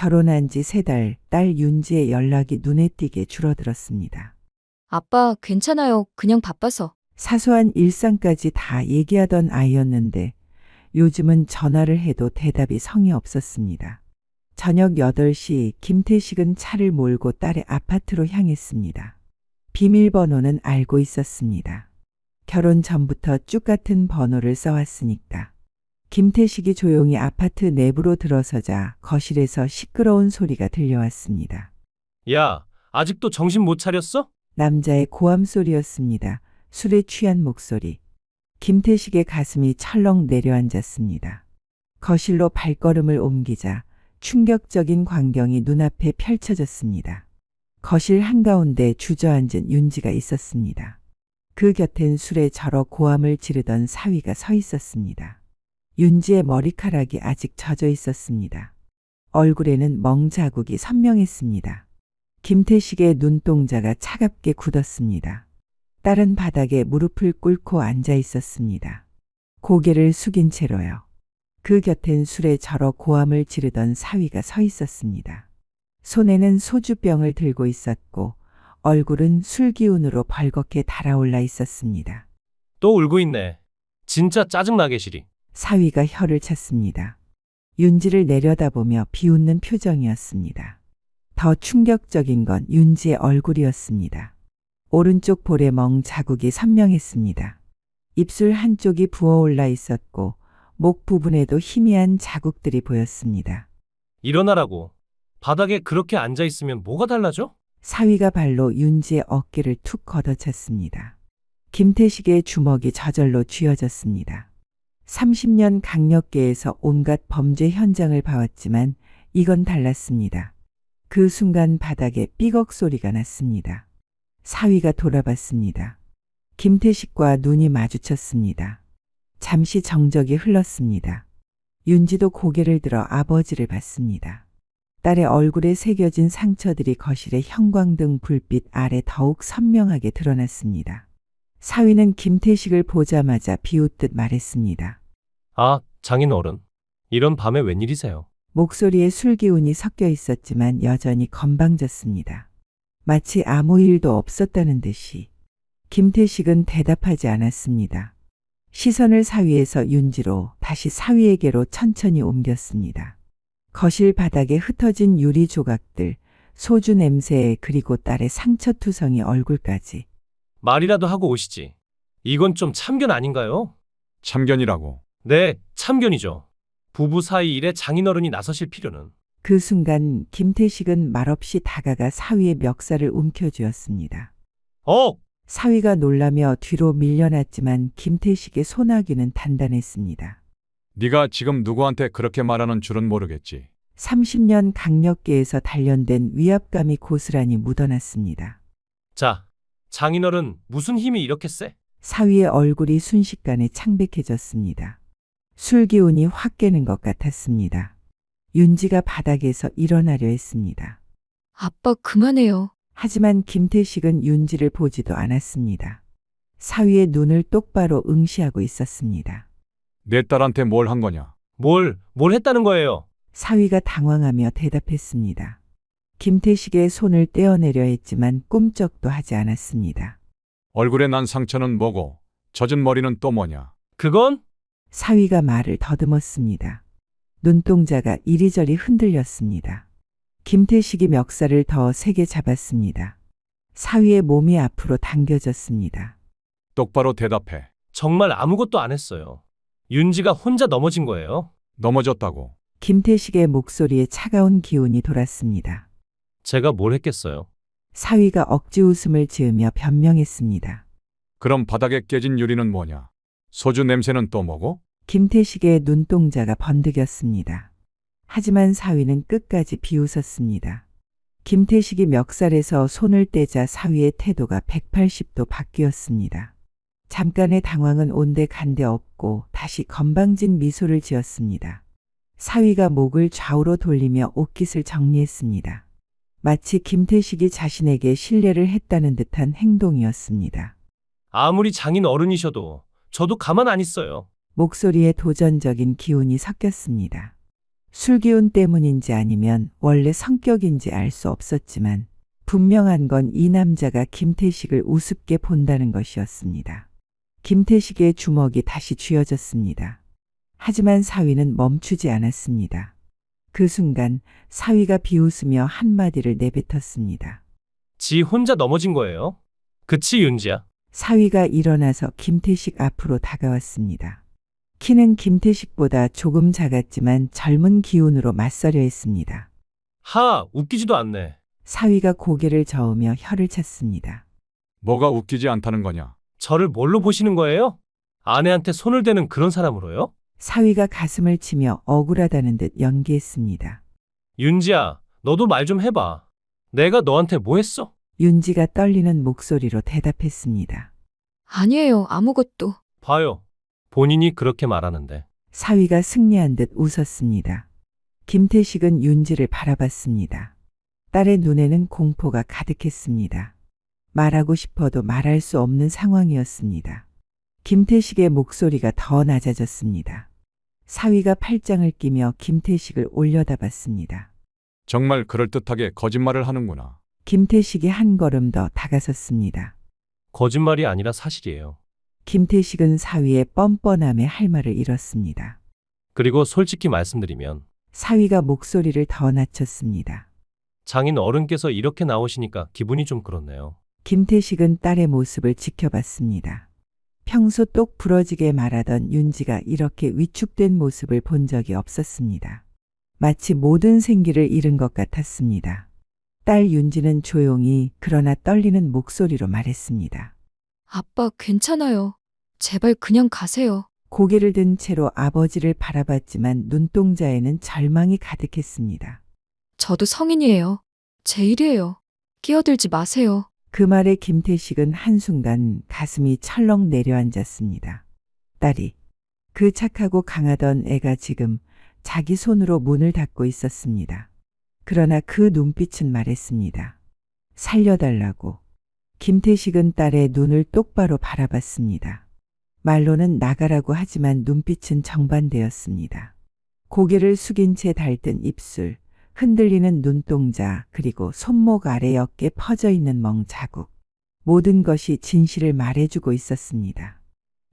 결혼한 지 3달, 딸 윤지의 연락이 눈에 띄게 줄어들었습니다. 아빠, 괜찮아요. 그냥 바빠서. 사소한 일상까지 다 얘기하던 아이였는데 요즘은 전화를 해도 대답이 성의 없었습니다. 저녁 8시 김태식은 차를 몰고 딸의 아파트로 향했습니다. 비밀번호는 알고 있었습니다. 결혼 전부터 쭉 같은 번호를 써왔으니까. 김태식이 조용히 아파트 내부로 들어서자 거실에서 시끄러운 소리가 들려왔습니다. 야, 아직도 정신 못 차렸어? 남자의 고함 소리였습니다. 술에 취한 목소리. 김태식의 가슴이 철렁 내려앉았습니다. 거실로 발걸음을 옮기자 충격적인 광경이 눈앞에 펼쳐졌습니다. 거실 한가운데 주저앉은 윤지가 있었습니다. 그 곁엔 술에 절어 고함을 지르던 사위가 서 있었습니다. 윤지의 머리카락이 아직 젖어 있었습니다. 얼굴에는 멍 자국이 선명했습니다. 김태식의 눈동자가 차갑게 굳었습니다. 딸은 바닥에 무릎을 꿇고 앉아 있었습니다. 고개를 숙인 채로요. 그 곁엔 술에 절어 고함을 지르던 사위가 서 있었습니다. 손에는 소주병을 들고 있었고 얼굴은 술 기운으로 벌겋게 달아올라 있었습니다. 또 울고 있네. 진짜 짜증나게 시리. 사위가 혀를 찼습니다. 윤지를 내려다보며 비웃는 표정이었습니다. 더 충격적인 건 윤지의 얼굴이었습니다. 오른쪽 볼에 멍 자국이 선명했습니다. 입술 한쪽이 부어올라 있었고 목 부분에도 희미한 자국들이 보였습니다. 일어나라고. 바닥에 그렇게 앉아있으면 뭐가 달라져? 사위가 발로 윤지의 어깨를 툭 걷어찼습니다. 김태식의 주먹이 저절로 쥐어졌습니다. 30년 강력계에서 온갖 범죄 현장을 봐왔지만 이건 달랐습니다. 그 순간 바닥에 삐걱 소리가 났습니다. 사위가 돌아봤습니다. 김태식과 눈이 마주쳤습니다. 잠시 정적이 흘렀습니다. 윤지도 고개를 들어 아버지를 봤습니다. 딸의 얼굴에 새겨진 상처들이 거실의 형광등 불빛 아래 더욱 선명하게 드러났습니다. 사위는 김태식을 보자마자 비웃듯 말했습니다. 아, 장인어른. 이런 밤에 웬일이세요? 목소리에 술기운이 섞여 있었지만 여전히 건방졌습니다. 마치 아무 일도 없었다는 듯이. 김태식은 대답하지 않았습니다. 시선을 사위에서 윤지로 다시 사위에게로 천천히 옮겼습니다. 거실 바닥에 흩어진 유리 조각들, 소주 냄새 그리고 딸의 상처투성이 얼굴까지. 말이라도 하고 오시지. 이건 좀 참견 아닌가요? 참견이라고. 네, 참견이죠. 부부 사이 일에 장인어른이 나서실 필요는. 그 순간 김태식은 말없이 다가가 사위의 멱살을 움켜쥐었습니다. 사위가 놀라며 뒤로 밀려났지만 김태식의 소나귀는 단단했습니다. 네가 지금 누구한테 그렇게 말하는 줄은 모르겠지. 30년 강력계에서 단련된 위압감이 고스란히 묻어났습니다. 자, 장인어른 무슨 힘이 이렇게 세? 사위의 얼굴이 순식간에 창백해졌습니다. 술 기운이 확 깨는 것 같았습니다. 윤지가 바닥에서 일어나려 했습니다. 아빠, 그만해요. 하지만 김태식은 윤지를 보지도 않았습니다. 사위의 눈을 똑바로 응시하고 있었습니다. 내 딸한테 뭘 한 거냐? 뭘 했다는 거예요? 사위가 당황하며 대답했습니다. 김태식의 손을 떼어내려 했지만 꿈쩍도 하지 않았습니다. 얼굴에 난 상처는 뭐고 젖은 머리는 또 뭐냐? 그건? 사위가 말을 더듬었습니다. 눈동자가 이리저리 흔들렸습니다. 김태식이 멱살을 더 세게 잡았습니다. 사위의 몸이 앞으로 당겨졌습니다. 똑바로 대답해. 정말 아무것도 안 했어요. 윤지가 혼자 넘어진 거예요. 넘어졌다고. 김태식의 목소리에 차가운 기운이 돌았습니다. 제가 뭘 했겠어요? 사위가 억지 웃음을 지으며 변명했습니다. 그럼 바닥에 깨진 유리는 뭐냐? 소주 냄새는 또 뭐고? 김태식의 눈동자가 번득였습니다. 하지만 사위는 끝까지 비웃었습니다. 김태식이 멱살에서 손을 떼자 사위의 태도가 180도 바뀌었습니다. 잠깐의 당황은 온데 간데 없고 다시 건방진 미소를 지었습니다. 사위가 목을 좌우로 돌리며 옷깃을 정리했습니다. 마치 김태식이 자신에게 신뢰를 했다는 듯한 행동이었습니다. 아무리 장인어른이셔도 저도 가만 안 있어요. 목소리에 도전적인 기운이 섞였습니다. 술기운 때문인지 아니면 원래 성격인지 알 수 없었지만 분명한 건 이 남자가 김태식을 우습게 본다는 것이었습니다. 김태식의 주먹이 다시 쥐어졌습니다. 하지만 사위는 멈추지 않았습니다. 그 순간 사위가 비웃으며 한마디를 내뱉었습니다. 지 혼자 넘어진 거예요? 그치, 윤지야? 사위가 일어나서 김태식 앞으로 다가왔습니다. 키는 김태식보다 조금 작았지만 젊은 기운으로 맞서려 했습니다. 웃기지도 않네. 사위가 고개를 저으며 혀를 찼습니다. 뭐가 웃기지 않다는 거냐? 저를 뭘로 보시는 거예요? 아내한테 손을 대는 그런 사람으로요? 사위가 가슴을 치며 억울하다는 듯 연기했습니다. 윤지야, 너도 말 좀 해봐. 내가 너한테 뭐 했어? 윤지가 떨리는 목소리로 대답했습니다. 아니에요. 아무것도. 봐요. 본인이 그렇게 말하는데. 사위가 승리한 듯 웃었습니다. 김태식은 윤지를 바라봤습니다. 딸의 눈에는 공포가 가득했습니다. 말하고 싶어도 말할 수 없는 상황이었습니다. 김태식의 목소리가 더 낮아졌습니다. 사위가 팔짱을 끼며 김태식을 올려다봤습니다. 정말 그럴듯하게 거짓말을 하는구나. 김태식이 한 걸음 더 다가섰습니다. 거짓말이 아니라 사실이에요. 김태식은 사위의 뻔뻔함에 할 말을 잃었습니다. 그리고 솔직히 말씀드리면 사위가 목소리를 더 낮췄습니다. 장인 어른께서 이렇게 나오시니까 기분이 좀 그렇네요. 김태식은 딸의 모습을 지켜봤습니다. 평소 똑 부러지게 말하던 윤지가 이렇게 위축된 모습을 본 적이 없었습니다. 마치 모든 생기를 잃은 것 같았습니다. 딸 윤지는 조용히 그러나 떨리는 목소리로 말했습니다. 아빠 괜찮아요. 제발 그냥 가세요. 고개를 든 채로 아버지를 바라봤지만 눈동자에는 절망이 가득했습니다. 저도 성인이에요. 제 일이에요. 끼어들지 마세요. 그 말에 김태식은 한순간 가슴이 철렁 내려앉았습니다. 딸이, 그 착하고 강하던 애가 지금 자기 손으로 문을 닫고 있었습니다. 그러나 그 눈빛은 말했습니다. 살려달라고. 김태식은 딸의 눈을 똑바로 바라봤습니다. 말로는 나가라고 하지만 눈빛은 정반대였습니다. 고개를 숙인 채 달뜬 입술, 흔들리는 눈동자, 그리고 손목 아래 어깨 퍼져 있는 멍 자국. 모든 것이 진실을 말해주고 있었습니다.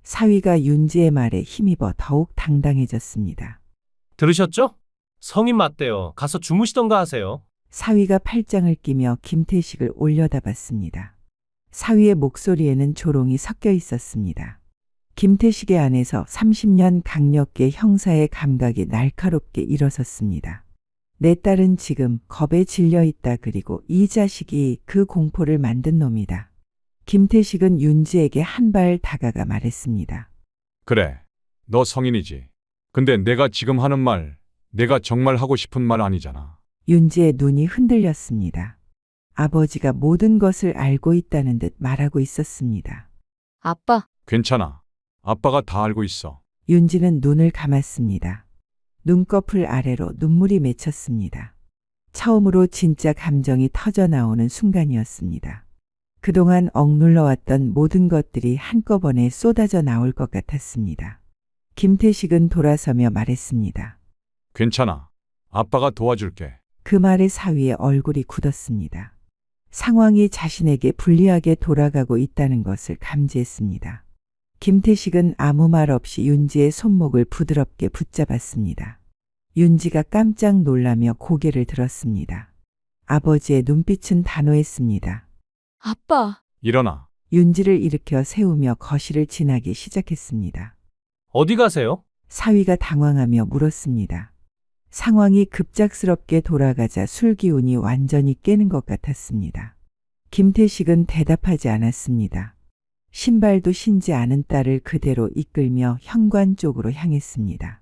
사위가 윤지의 말에 힘입어 더욱 당당해졌습니다. 들으셨죠? 성인 맞대요. 가서 주무시던가 하세요. 사위가 팔짱을 끼며 김태식을 올려다봤습니다. 사위의 목소리에는 조롱이 섞여 있었습니다. 김태식의 안에서 30년 강력계 형사의 감각이 날카롭게 일어섰습니다. 내 딸은 지금 겁에 질려 있다. 그리고 이 자식이 그 공포를 만든 놈이다. 김태식은 윤지에게 한 발 다가가 말했습니다. 그래, 너 성인이지. 근데 내가 지금 하는 말, 내가 정말 하고 싶은 말 아니잖아. 윤지의 눈이 흔들렸습니다. 아버지가 모든 것을 알고 있다는 듯 말하고 있었습니다. 아빠, 괜찮아. 아빠가 다 알고 있어. 윤지는 눈을 감았습니다. 눈꺼풀 아래로 눈물이 맺혔습니다. 처음으로 진짜 감정이 터져 나오는 순간이었습니다. 그동안 억눌러왔던 모든 것들이 한꺼번에 쏟아져 나올 것 같았습니다. 김태식은 돌아서며 말했습니다. 괜찮아. 아빠가 도와줄게. 그 말에 사위의 얼굴이 굳었습니다. 상황이 자신에게 불리하게 돌아가고 있다는 것을 감지했습니다. 김태식은 아무 말 없이 윤지의 손목을 부드럽게 붙잡았습니다. 윤지가 깜짝 놀라며 고개를 들었습니다. 아버지의 눈빛은 단호했습니다. 아빠. 일어나. 윤지를 일으켜 세우며 거실을 지나기 시작했습니다. 어디 가세요? 사위가 당황하며 물었습니다. 상황이 급작스럽게 돌아가자 술기운이 완전히 깨는 것 같았습니다. 김태식은 대답하지 않았습니다. 신발도 신지 않은 딸을 그대로 이끌며 현관 쪽으로 향했습니다.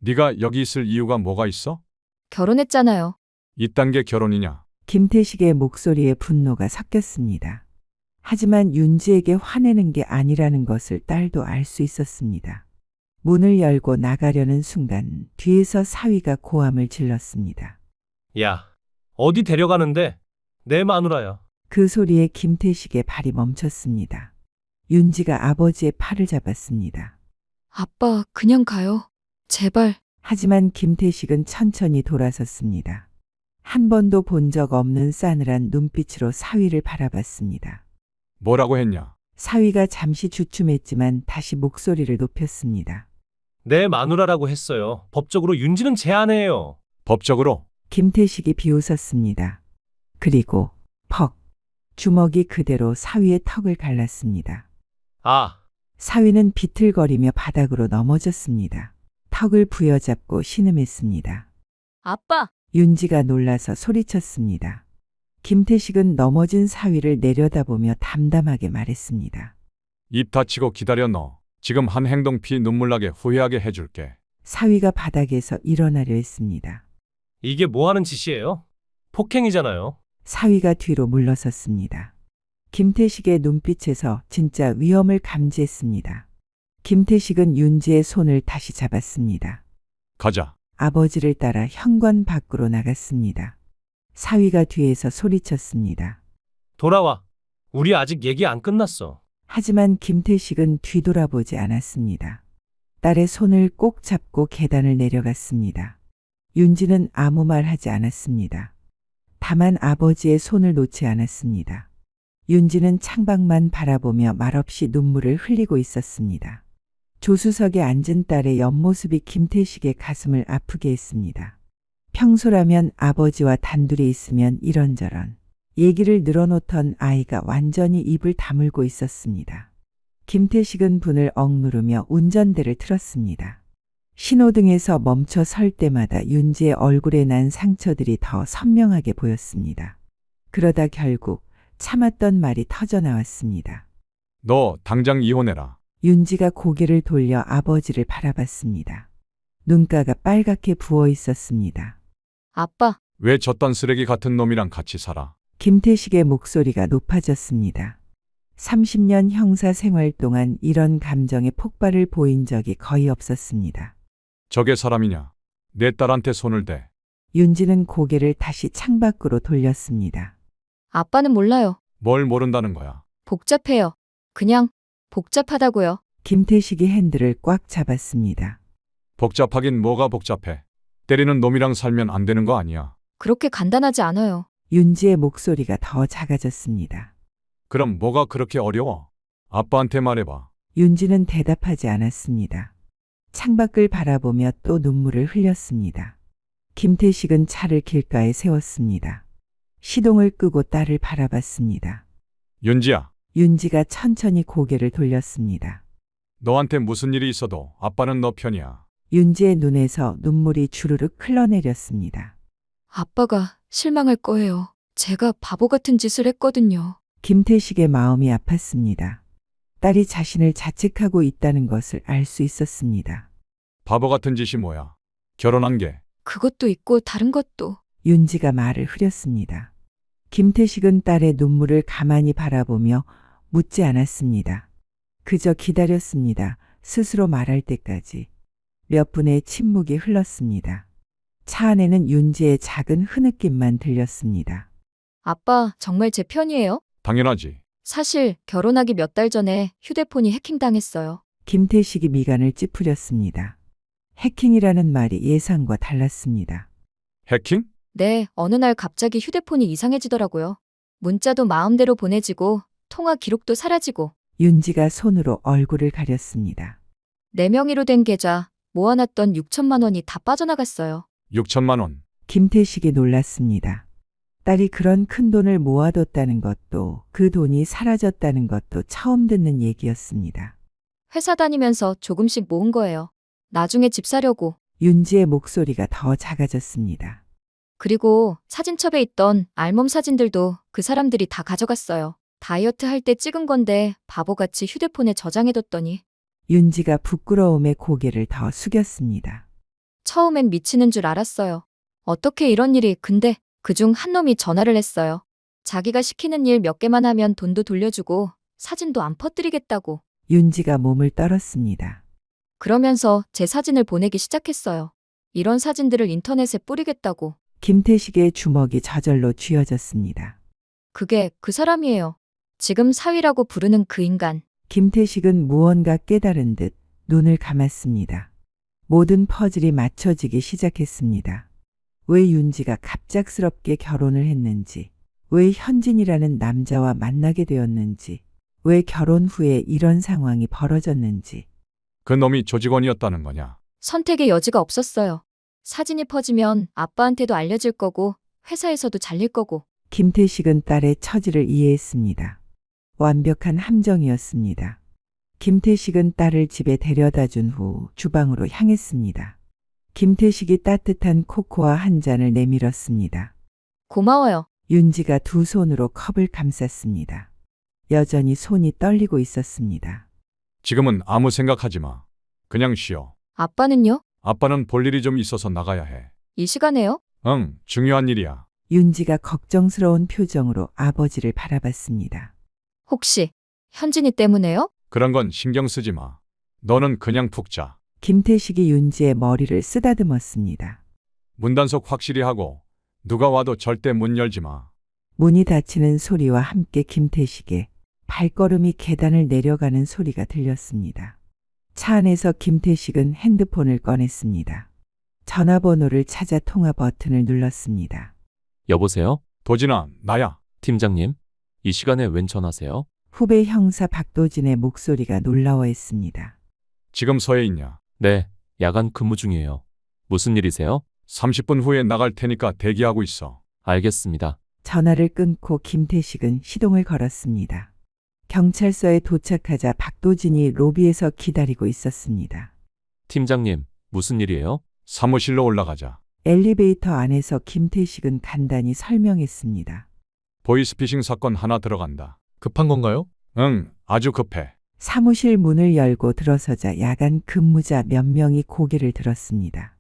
네가 여기 있을 이유가 뭐가 있어? 결혼했잖아요. 이딴 게 결혼이냐? 김태식의 목소리에 분노가 섞였습니다. 하지만 윤지에게 화내는 게 아니라는 것을 딸도 알 수 있었습니다. 문을 열고 나가려는 순간 뒤에서 사위가 고함을 질렀습니다. 야, 어디 데려가는데? 내 마누라야. 그 소리에 김태식의 발이 멈췄습니다. 윤지가 아버지의 팔을 잡았습니다. 아빠, 그냥 가요. 제발. 하지만 김태식은 천천히 돌아섰습니다. 한 번도 본 적 없는 싸늘한 눈빛으로 사위를 바라봤습니다. 뭐라고 했냐? 사위가 잠시 주춤했지만 다시 목소리를 높였습니다. 내 마누라라고 했어요. 법적으로 윤지는 제 아내예요. 법적으로? 김태식이 비웃었습니다. 그리고 퍽 주먹이 그대로 사위의 턱을 갈랐습니다. 아, 사위는 비틀거리며 바닥으로 넘어졌습니다. 턱을 부여잡고 신음했습니다. 아빠! 윤지가 놀라서 소리쳤습니다. 김태식은 넘어진 사위를 내려다보며 담담하게 말했습니다. 입 닫히고 기다려 너. 지금 한 행동 피 눈물 나게 후회하게 해줄게. 사위가 바닥에서 일어나려 했습니다. 이게 뭐 하는 짓이에요? 폭행이잖아요. 사위가 뒤로 물러섰습니다. 김태식의 눈빛에서 진짜 위험을 감지했습니다. 김태식은 윤지의 손을 다시 잡았습니다. 가자. 아버지를 따라 현관 밖으로 나갔습니다. 사위가 뒤에서 소리쳤습니다. 돌아와. 우리 아직 얘기 안 끝났어. 하지만 김태식은 뒤돌아보지 않았습니다. 딸의 손을 꼭 잡고 계단을 내려갔습니다. 윤지는 아무 말 하지 않았습니다. 다만 아버지의 손을 놓지 않았습니다. 윤지는 창밖만 바라보며 말없이 눈물을 흘리고 있었습니다. 조수석에 앉은 딸의 옆모습이 김태식의 가슴을 아프게 했습니다. 평소라면 아버지와 단둘이 있으면 이런저런 얘기를 늘어놓던 아이가 완전히 입을 다물고 있었습니다. 김태식은 분을 억누르며 운전대를 틀었습니다. 신호등에서 멈춰 설 때마다 윤지의 얼굴에 난 상처들이 더 선명하게 보였습니다. 그러다 결국 참았던 말이 터져 나왔습니다. 너 당장 이혼해라. 윤지가 고개를 돌려 아버지를 바라봤습니다. 눈가가 빨갛게 부어 있었습니다. 아빠! 왜 저딴 쓰레기 같은 놈이랑 같이 살아? 김태식의 목소리가 높아졌습니다. 30년 형사 생활 동안 이런 감정의 폭발을 보인 적이 거의 없었습니다. 저게 사람이냐? 내 딸한테 손을 대. 윤지는 고개를 다시 창밖으로 돌렸습니다. 아빠는 몰라요. 뭘 모른다는 거야? 복잡해요. 그냥 복잡하다고요. 김태식이 핸들을 꽉 잡았습니다. 복잡하긴 뭐가 복잡해. 때리는 놈이랑 살면 안 되는 거 아니야. 그렇게 간단하지 않아요. 윤지의 목소리가 더 작아졌습니다. 그럼 뭐가 그렇게 어려워? 아빠한테 말해봐. 윤지는 대답하지 않았습니다. 창밖을 바라보며 또 눈물을 흘렸습니다. 김태식은 차를 길가에 세웠습니다. 시동을 끄고 딸을 바라봤습니다. 윤지야, 윤지가 천천히 고개를 돌렸습니다. 너한테 무슨 일이 있어도 아빠는 너 편이야. 윤지의 눈에서 눈물이 주르륵 흘러내렸습니다. 아빠가 실망할 거예요. 제가 바보 같은 짓을 했거든요. 김태식의 마음이 아팠습니다. 딸이 자신을 자책하고 있다는 것을 알 수 있었습니다. 바보 같은 짓이 뭐야? 결혼한 게. 그것도 있고 다른 것도. 윤지가 말을 흐렸습니다. 김태식은 딸의 눈물을 가만히 바라보며 묻지 않았습니다. 그저 기다렸습니다. 스스로 말할 때까지. 몇 분의 침묵이 흘렀습니다. 차 안에는 윤지의 작은 흐느낌만 들렸습니다. 아빠 정말 제 편이에요? 당연하지. 사실 결혼하기 몇 달 전에 휴대폰이 해킹당했어요. 김태식이 미간을 찌푸렸습니다. 해킹이라는 말이 예상과 달랐습니다. 해킹? 네, 어느 날 갑자기 휴대폰이 이상해지더라고요. 문자도 마음대로 보내지고 통화 기록도 사라지고 윤지가 손으로 얼굴을 가렸습니다. 내 명의로 된 계좌 모아놨던 6천만 원이 다 빠져나갔어요. 6천만 원. 김태식이 놀랐습니다. 딸이 그런 큰 돈을 모아뒀다는 것도 그 돈이 사라졌다는 것도 처음 듣는 얘기였습니다. 회사 다니면서 조금씩 모은 거예요. 나중에 집 사려고. 윤지의 목소리가 더 작아졌습니다. 그리고 사진첩에 있던 알몸 사진들도 그 사람들이 다 가져갔어요. 다이어트 할 때 찍은 건데 바보같이 휴대폰에 저장해뒀더니 윤지가 부끄러움에 고개를 더 숙였습니다. 처음엔 미치는 줄 알았어요. 어떻게 이런 일이. 근데 그중 한 놈이 전화를 했어요. 자기가 시키는 일 몇 개만 하면 돈도 돌려주고 사진도 안 퍼뜨리겠다고. 윤지가 몸을 떨었습니다. 그러면서 제 사진을 보내기 시작했어요. 이런 사진들을 인터넷에 뿌리겠다고. 김태식의 주먹이 저절로 쥐어졌습니다. 그게 그 사람이에요. 지금 사위라고 부르는 그 인간. 김태식은 무언가 깨달은 듯 눈을 감았습니다. 모든 퍼즐이 맞춰지기 시작했습니다. 왜 윤지가 갑작스럽게 결혼을 했는지, 왜 현진이라는 남자와 만나게 되었는지, 왜 결혼 후에 이런 상황이 벌어졌는지. 그 놈이 조직원이었다는 거냐? 선택의 여지가 없었어요. 사진이 퍼지면 아빠한테도 알려질 거고 회사에서도 잘릴 거고. 김태식은 딸의 처지를 이해했습니다. 완벽한 함정이었습니다. 김태식은 딸을 집에 데려다 준 후 주방으로 향했습니다. 김태식이 따뜻한 코코아 한 잔을 내밀었습니다. 고마워요. 윤지가 두 손으로 컵을 감쌌습니다. 여전히 손이 떨리고 있었습니다. 지금은 아무 생각하지 마. 그냥 쉬어. 아빠는요? 아빠는 볼 일이 좀 있어서 나가야 해. 이 시간에요? 응, 중요한 일이야. 윤지가 걱정스러운 표정으로 아버지를 바라봤습니다. 혹시 현진이 때문에요? 그런 건 신경 쓰지 마. 너는 그냥 푹 자. 김태식이 윤지의 머리를 쓰다듬었습니다. 문단속 확실히 하고 누가 와도 절대 문 열지 마. 문이 닫히는 소리와 함께 김태식의 발걸음이 계단을 내려가는 소리가 들렸습니다. 차 안에서 김태식은 핸드폰을 꺼냈습니다. 전화번호를 찾아 통화 버튼을 눌렀습니다. 여보세요? 도진아, 나야. 팀장님? 이 시간에 웬 전화세요? 후배 형사 박도진의 목소리가 놀라워했습니다. 지금 서에 있냐? 네, 야간 근무 중이에요. 무슨 일이세요? 30분 후에 나갈 테니까 대기하고 있어. 알겠습니다. 전화를 끊고 김태식은 시동을 걸었습니다. 경찰서에 도착하자 박도진이 로비에서 기다리고 있었습니다. 팀장님, 무슨 일이에요? 사무실로 올라가자. 엘리베이터 안에서 김태식은 간단히 설명했습니다. 보이스피싱 사건 하나 들어간다. 급한 건가요? 응, 아주 급해. 사무실 문을 열고 들어서자 야간 근무자 몇 명이 고개를 들었습니다.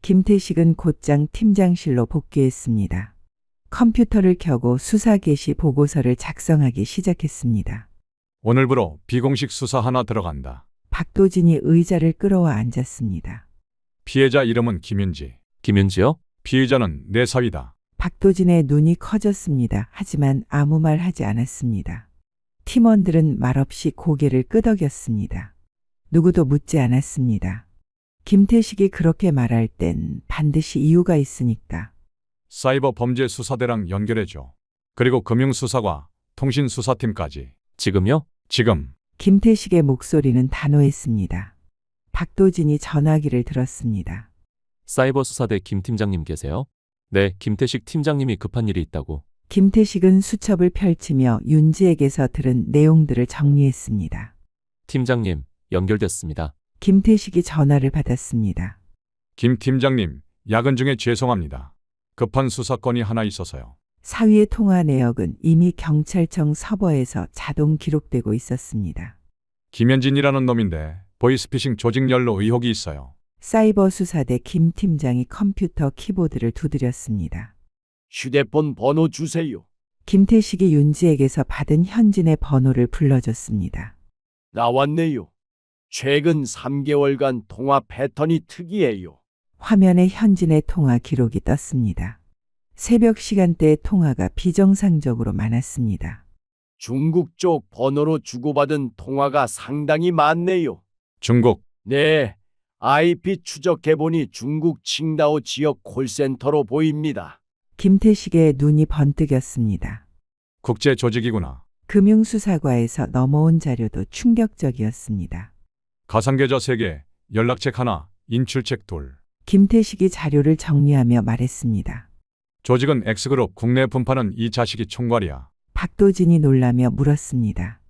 김태식은 곧장 팀장실로 복귀했습니다. 컴퓨터를 켜고 수사 개시 보고서를 작성하기 시작했습니다. 오늘부로 비공식 수사 하나 들어간다. 박도진이 의자를 끌어와 앉았습니다. 피해자 이름은 김윤지. 김윤지요? 피의자는 내 사위다. 박도진의 눈이 커졌습니다. 하지만 아무 말 하지 않았습니다. 팀원들은 말없이 고개를 끄덕였습니다. 누구도 묻지 않았습니다. 김태식이 그렇게 말할 땐 반드시 이유가 있으니까. 사이버 범죄 수사대랑 연결해줘. 그리고 금융수사과, 통신수사팀까지. 지금요? 지금. 김태식의 목소리는 단호했습니다. 박도진이 전화기를 들었습니다. 사이버 수사대 김 팀장님 계세요? 네, 김태식 팀장님이 급한 일이 있다고. 김태식은 수첩을 펼치며 윤지에게서 들은 내용들을 정리했습니다. 팀장님, 연결됐습니다. 김태식이 전화를 받았습니다. 김 팀장님, 야근 중에 죄송합니다. 급한 수사건이 하나 있어서요. 사위의 통화 내역은 이미 경찰청 서버에서 자동 기록되고 있었습니다. 김현진이라는 놈인데 보이스피싱 조직 연루 의혹이 있어요. 사이버 수사대 김 팀장이 컴퓨터 키보드를 두드렸습니다. 휴대폰 번호 주세요. 김태식이 윤지에게서 받은 현진의 번호를 불러줬습니다. 나왔네요. 최근 3개월간 통화 패턴이 특이해요. 화면에 현진의 통화 기록이 떴습니다. 새벽 시간대의 통화가 비정상적으로 많았습니다. 중국 쪽 번호로 주고받은 통화가 상당히 많네요. 중국, 네, IP 추적해보니 중국 칭다오 지역 콜센터로 보입니다. 김태식의 눈이 번뜩였습니다. 국제조직이구나. 금융수사과에서 넘어온 자료도 충격적이었습니다. 가상계좌 3개, 연락책 하나, 인출책 2. 김태식이 자료를 정리하며 말했습니다. 조직은 X그룹 국내 분파는 이 자식이 총괄이야. 박도진이 놀라며 물었습니다.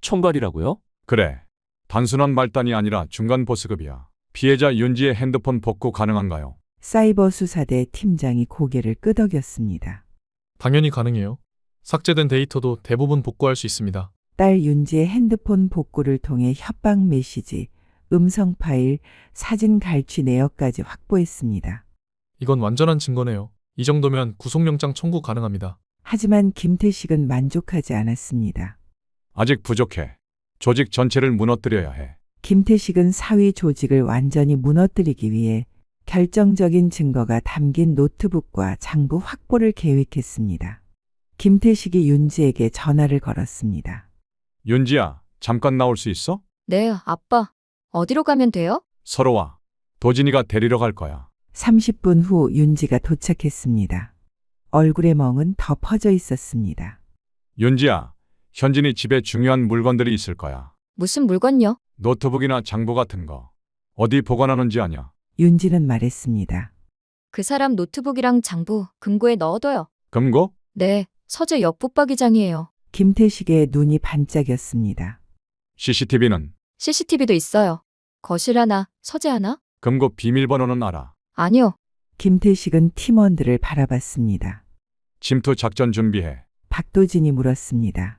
총괄이라고요? 그래. 단순한 말단이 아니라 중간 보스급이야. 피해자 윤지의 핸드폰 복구 가능한가요? 사이버 수사대 팀장이 고개를 끄덕였습니다. 당연히 가능해요. 삭제된 데이터도 대부분 복구할 수 있습니다. 딸 윤지의 핸드폰 복구를 통해 협박 메시지, 음성 파일, 사진 갈취 내역까지 확보했습니다. 이건 완전한 증거네요. 이 정도면 구속영장 청구 가능합니다. 하지만 김태식은 만족하지 않았습니다. 아직 부족해. 조직 전체를 무너뜨려야 해. 김태식은 사위 조직을 완전히 무너뜨리기 위해 결정적인 증거가 담긴 노트북과 장부 확보를 계획했습니다. 김태식이 윤지에게 전화를 걸었습니다. 윤지야, 잠깐 나올 수 있어? 네, 아빠. 어디로 가면 돼요? 서로 와. 도진이가 데리러 갈 거야. 30분 후 윤지가 도착했습니다. 얼굴에 멍은 더 퍼져 있었습니다. 윤지야, 현진이 집에 중요한 물건들이 있을 거야. 무슨 물건요? 노트북이나 장부 같은 거. 어디 보관하는지 아냐? 윤지는 말했습니다. 그 사람 노트북이랑 장부 금고에 넣어둬요. 금고? 네, 서재 옆 붙박이장이에요. 김태식의 눈이 반짝였습니다. CCTV는? CCTV도 있어요. 거실 하나, 서재 하나? 금고 비밀번호는 알아. 아니요. 김태식은 팀원들을 바라봤습니다. 침투 작전 준비해. 박도진이 물었습니다.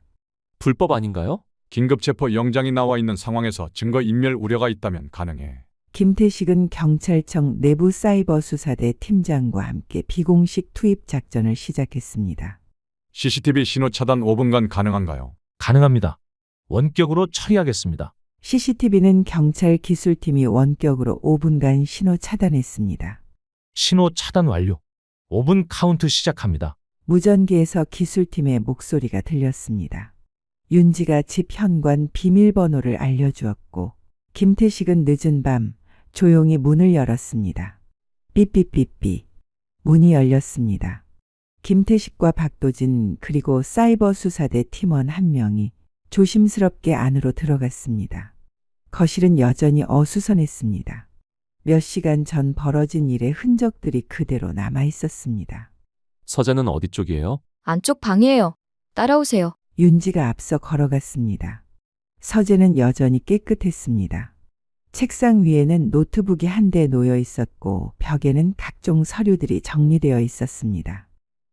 불법 아닌가요? 긴급체포 영장이 나와 있는 상황에서 증거 인멸 우려가 있다면 가능해. 김태식은 경찰청 내부 사이버 수사대 팀장과 함께 비공식 투입 작전을 시작했습니다. CCTV 신호 차단 5분간 가능한가요? 가능합니다. 원격으로 처리하겠습니다. CCTV는 경찰 기술팀이 원격으로 5분간 신호 차단했습니다. 신호 차단 완료. 5분 카운트 시작합니다. 무전기에서 기술팀의 목소리가 들렸습니다. 윤지가 집 현관 비밀번호를 알려주었고 김태식은 늦은 밤 조용히 문을 열었습니다. 삐삐삐삐. 문이 열렸습니다. 김태식과 박도진 그리고 사이버 수사대 팀원 한 명이 조심스럽게 안으로 들어갔습니다. 거실은 여전히 어수선했습니다. 몇 시간 전 벌어진 일의 흔적들이 그대로 남아 있었습니다. 서재는 어디 쪽이에요? 안쪽 방이에요. 따라오세요. 윤지가 앞서 걸어갔습니다. 서재는 여전히 깨끗했습니다. 책상 위에는 노트북이 한 대 놓여 있었고 벽에는 각종 서류들이 정리되어 있었습니다.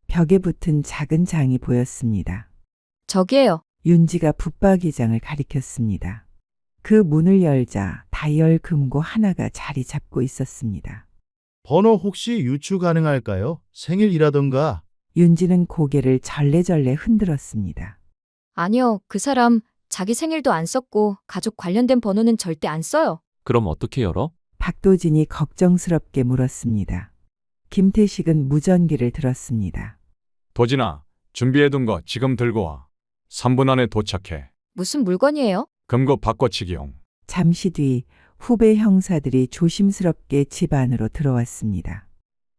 벽에 붙은 작은 장이 보였습니다. 저기에요. 윤지가 붙박이장을 가리켰습니다. 그 문을 열자 다이얼 금고 하나가 자리 잡고 있었습니다. 번호 혹시 유추 가능할까요? 생일이라던가. 윤지는 고개를 절레절레 흔들었습니다. 아니요. 그 사람 자기 생일도 안 썼고 가족 관련된 번호는 절대 안 써요. 그럼 어떻게 열어? 박도진이 걱정스럽게 물었습니다. 김태식은 무전기를 들었습니다. 도진아, 준비해둔 거 지금 들고 와. 3분 안에 도착해. 무슨 물건이에요? 금고 바꿔치기용. 잠시 뒤 후배 형사들이 조심스럽게 집 안으로 들어왔습니다.